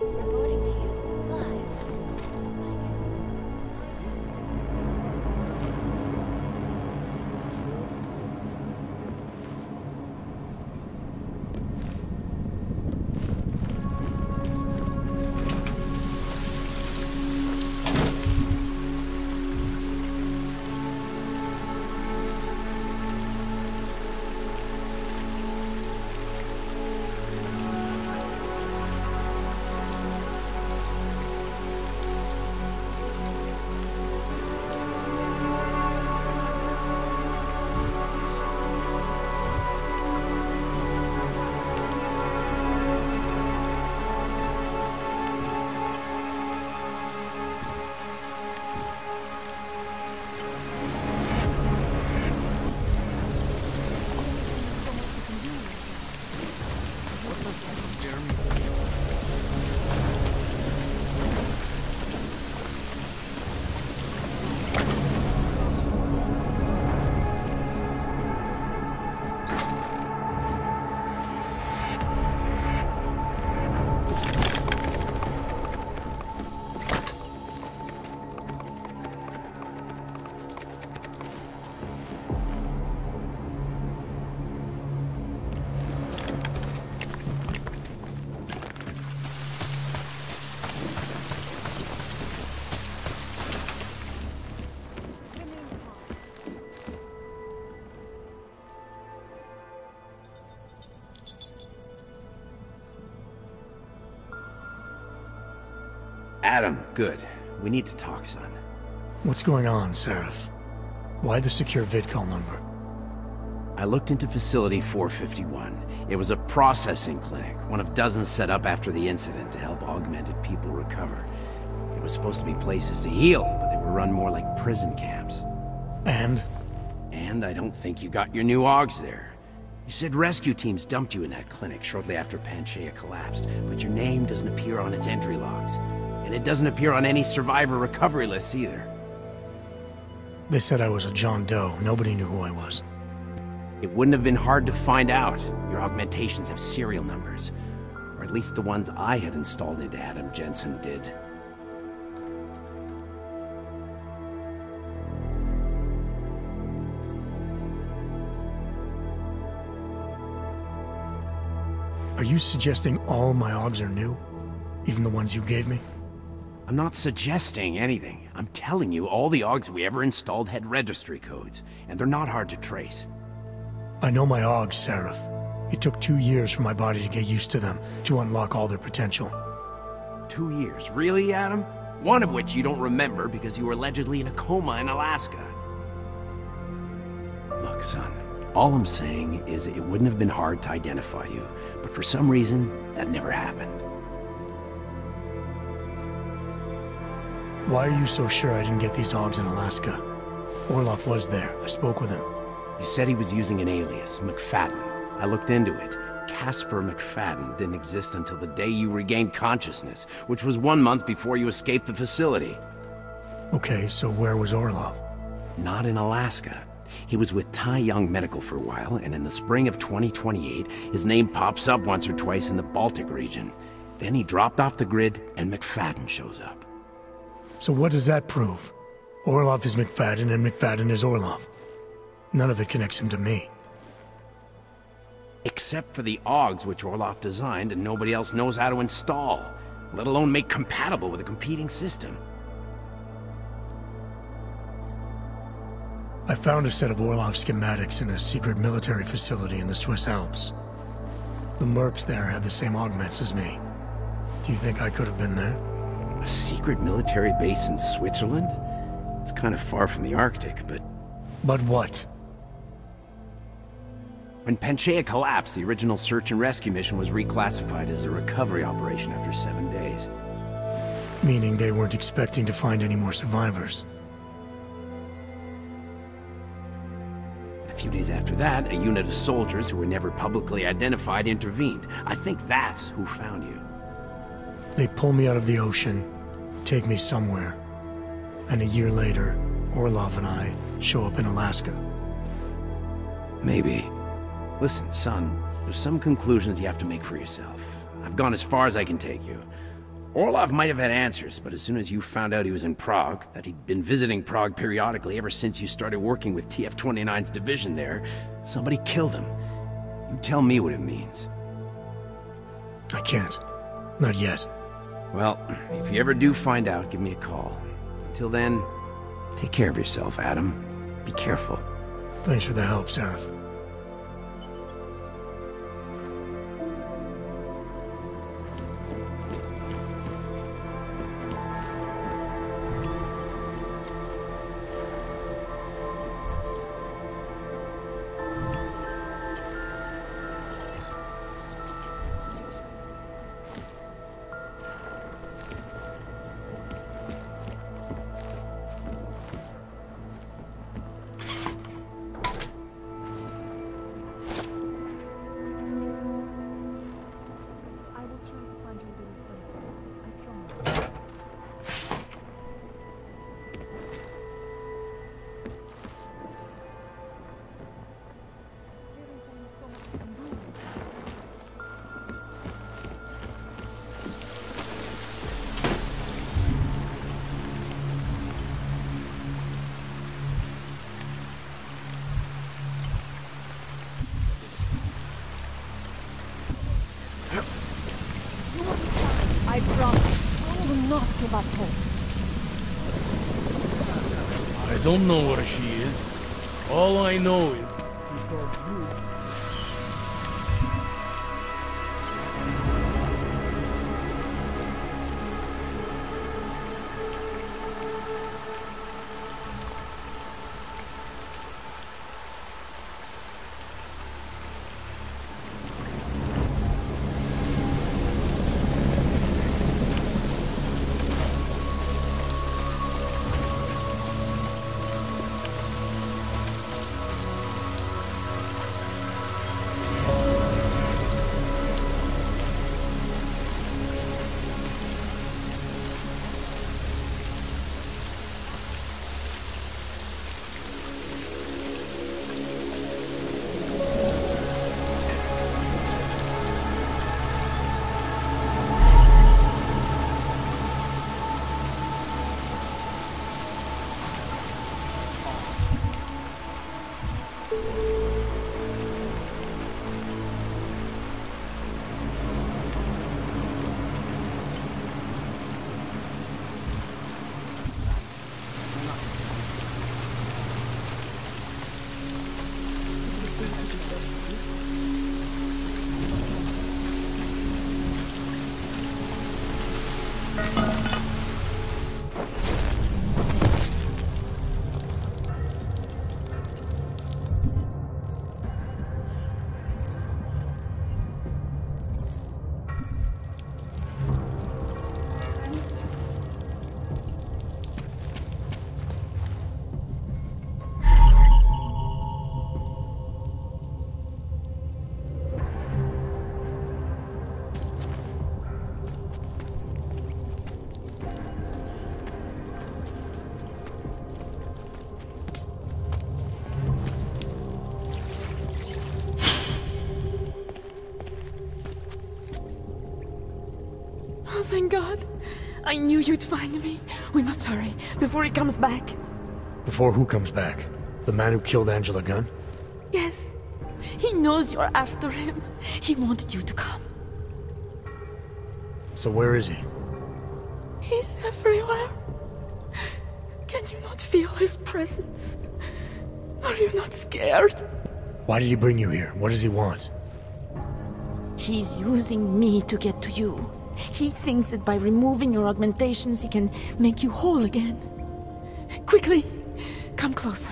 Reporting to you live. Adam, good. We need to talk, son. What's going on, Seraph? Why the secure vidcall number? I looked into Facility 451. It was a processing clinic, one of dozens set up after the incident to help augmented people recover. It was supposed to be places to heal, but they were run more like prison camps. And? And I don't think you got your new AUGs there. You said rescue teams dumped you in that clinic shortly after Panchaea collapsed, but your name doesn't appear on its entry logs. And it doesn't appear on any survivor recovery lists either. They said I was a John Doe. Nobody knew who I was. It wouldn't have been hard to find out. Your augmentations have serial numbers. Or at least the ones I had installed into Adam Jensen did. Are you suggesting all my AUGs are new? Even the ones you gave me? I'm not suggesting anything. I'm telling you, all the AUGs we ever installed had registry codes, and they're not hard to trace. I know my AUGs, Seraph. It took 2 years for my body to get used to them, to unlock all their potential. 2 years? Really, Adam? One of which you don't remember because you were allegedly in a coma in Alaska. Look, son, all I'm saying is it wouldn't have been hard to identify you, but for some reason, that never happened. Why are you so sure I didn't get these AUGs in Alaska? Orloff was there. I spoke with him. You said he was using an alias, McFadden. I looked into it. Casper McFadden didn't exist until the day you regained consciousness, which was 1 month before you escaped the facility. Okay, so where was Orloff? Not in Alaska. He was with Tai Young Medical for a while, and in the spring of 2028, his name pops up once or twice in the Baltic region. Then he dropped off the grid, and McFadden shows up. So what does that prove? Orloff is McFadden, and McFadden is Orloff. None of it connects him to me. Except for the AUGs which Orloff designed and nobody else knows how to install, let alone make compatible with a competing system. I found a set of Orloff schematics in a secret military facility in the Swiss Alps. The mercs there had the same augments as me. Do you think I could have been there? A secret military base in Switzerland? It's kind of far from the Arctic, but... But what? When Panchaea collapsed, the original search and rescue mission was reclassified as a recovery operation after 7 days. Meaning they weren't expecting to find any more survivors. A few days after that, a unit of soldiers who were never publicly identified intervened. I think that's who found you. They pull me out of the ocean, take me somewhere, and a year later, Orloff and I show up in Alaska. Maybe. Listen, son, there's some conclusions you have to make for yourself. I've gone as far as I can take you. Orloff might have had answers, but as soon as you found out he was in Prague, that he'd been visiting Prague periodically ever since you started working with TF-29's division there, somebody killed him. You tell me what it means. I can't. Not yet. Well, if you ever do find out, give me a call. Until then, take care of yourself, Adam. Be careful. Thanks for the help, Seraph. I promise. I will not give up hope. I don't know where she is. All I know is because you... Oh, thank God. I knew you'd find me. We must hurry, before he comes back. Before who comes back? The man who killed Angela Gunn? Yes. He knows you're after him. He wanted you to come. So where is he? He's everywhere. Can you not feel his presence? Are you not scared? Why did he bring you here? What does he want? He's using me to get to you. He thinks that by removing your augmentations, he can make you whole again. Quickly, come closer.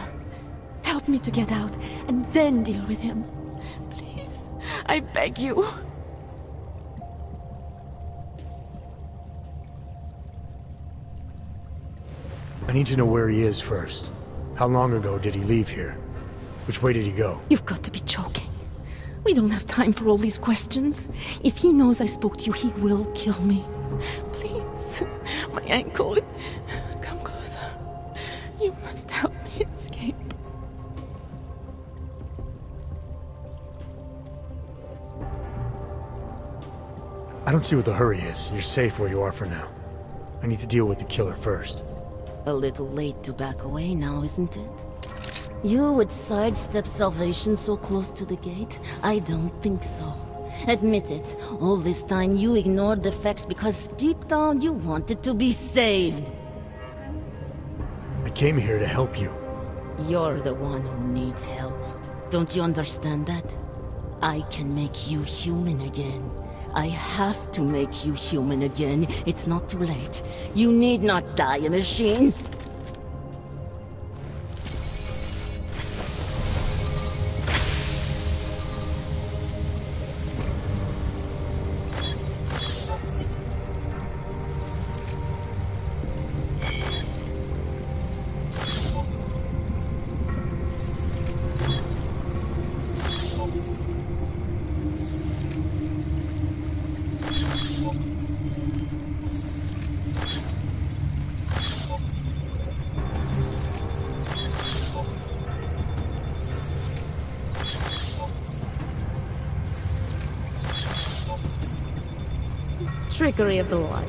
Help me to get out, and then deal with him. Please, I beg you. I need to know where he is first. How long ago did he leave here? Which way did he go? You've got to be joking. We don't have time for all these questions. If he knows I spoke to you, he will kill me. Please, my ankle. Come closer. You must help me escape. I don't see what the hurry is. You're safe where you are for now. I need to deal with the killer first. A little late to back away now, isn't it? You would sidestep salvation so close to the gate? I don't think so. Admit it, all this time you ignored the facts because deep down you wanted to be saved. I came here to help you. You're the one who needs help. Don't you understand that? I can make you human again. I have to make you human again. It's not too late. You need not die, machine. Trickery of the lights.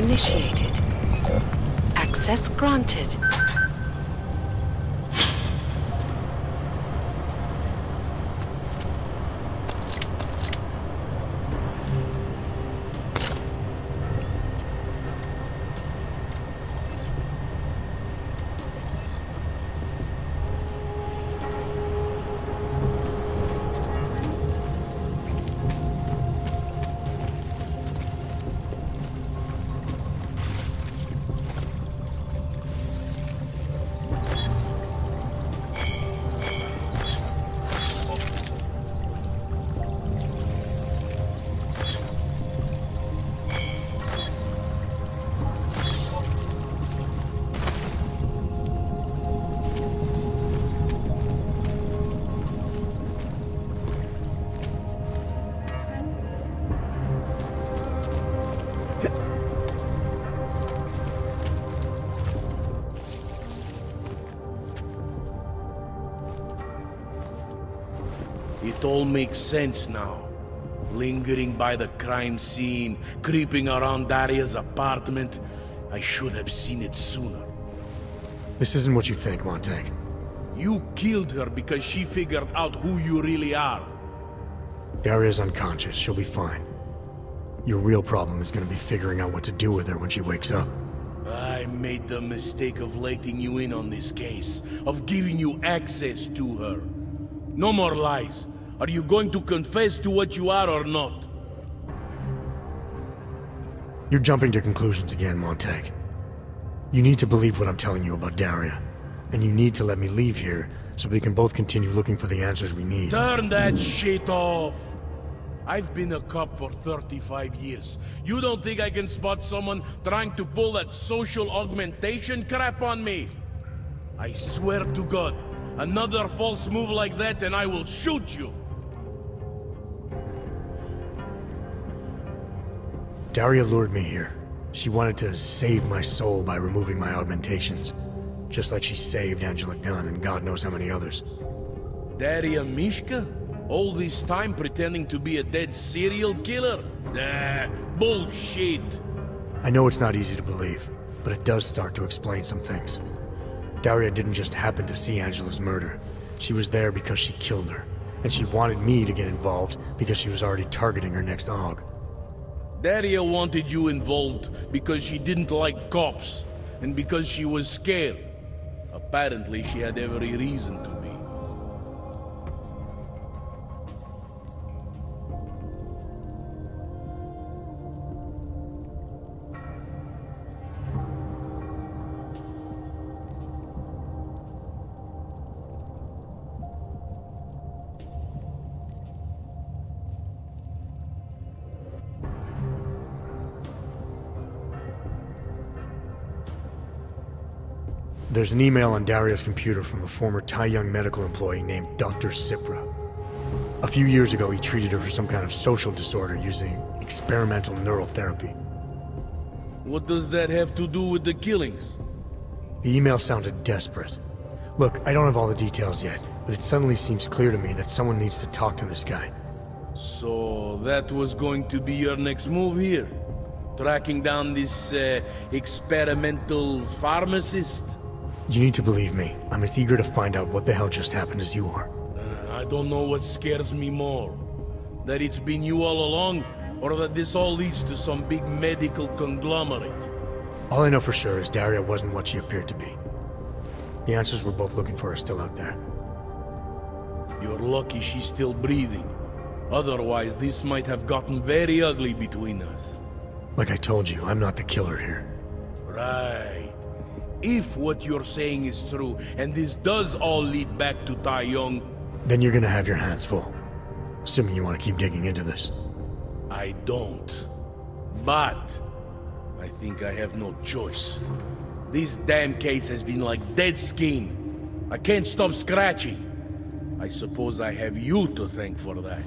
initiated. Access granted. It all makes sense now. Lingering by the crime scene, creeping around Daria's apartment. I should have seen it sooner. This isn't what you think, Montag. You killed her because she figured out who you really are. Daria's unconscious. She'll be fine. Your real problem is gonna be figuring out what to do with her when she wakes up. I made the mistake of letting you in on this case, of giving you access to her. No more lies. Are you going to confess to what you are or not? You're jumping to conclusions again, Montag. You need to believe what I'm telling you about Daria. And you need to let me leave here so we can both continue looking for the answers we need. Turn that shit off! I've been a cop for 35 years. You don't think I can spot someone trying to pull that social augmentation crap on me? I swear to God, another false move like that and I will shoot you! Daria lured me here. She wanted to save my soul by removing my augmentations. Just like she saved Angela Gunn and God knows how many others. Daria Mishka? All this time pretending to be a dead serial killer? Nah, bullshit! I know it's not easy to believe, but it does start to explain some things. Daria didn't just happen to see Angela's murder. She was there because she killed her. And she wanted me to get involved because she was already targeting her next AUG. Daria wanted you involved because she didn't like cops, and because she was scared. Apparently, she had every reason to be. There's an email on Daria's computer from a former Tai Young medical employee named Dr. Cipra. A few years ago, he treated her for some kind of social disorder using experimental neural therapy. What does that have to do with the killings? The email sounded desperate. Look, I don't have all the details yet, but it suddenly seems clear to me that someone needs to talk to this guy. So that was going to be your next move here? Tracking down this experimental pharmacist? You need to believe me. I'm as eager to find out what the hell just happened as you are. I don't know what scares me more. That it's been you all along, or that this all leads to some big medical conglomerate. All I know for sure is Daria wasn't what she appeared to be. The answers we're both looking for are still out there. You're lucky she's still breathing. Otherwise, this might have gotten very ugly between us. Like I told you, I'm not the killer here. Right. If what you're saying is true, and this does all lead back to Tai Yong... Then you're gonna have your hands full. Assuming you want to keep digging into this. I don't. But... I think I have no choice. This damn case has been like dead skin. I can't stop scratching. I suppose I have you to thank for that.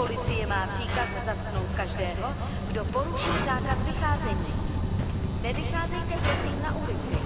Policie má příkaz zatknout každého, kdo poruší zákaz vycházení. Nevycházejte prosím na ulici.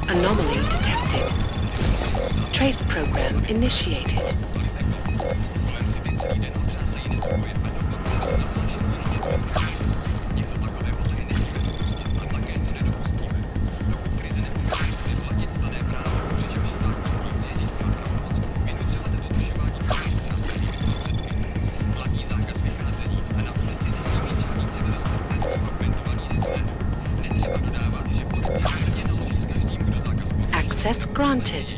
Anomaly detected. Trace program initiated. Access granted.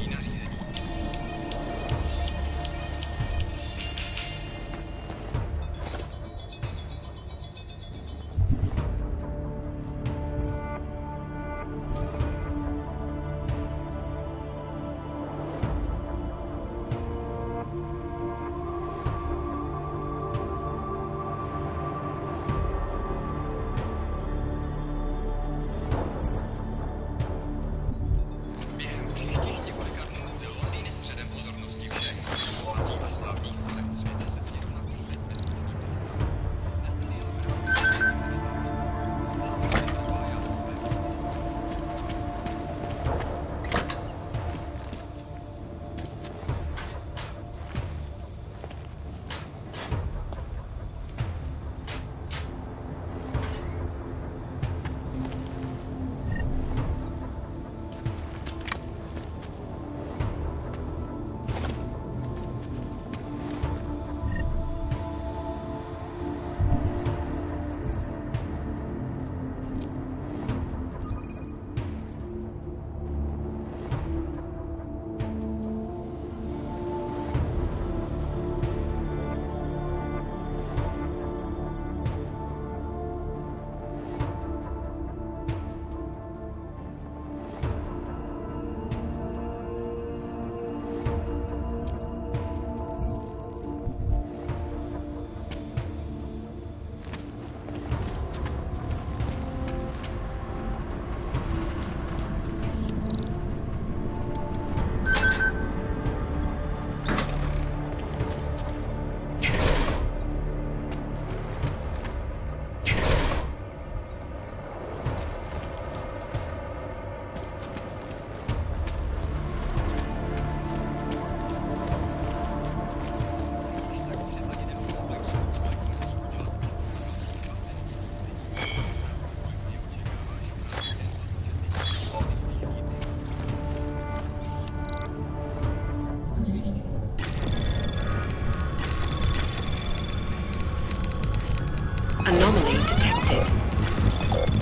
Anomaly detected.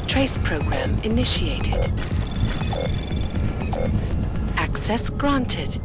Trace program initiated. Access granted.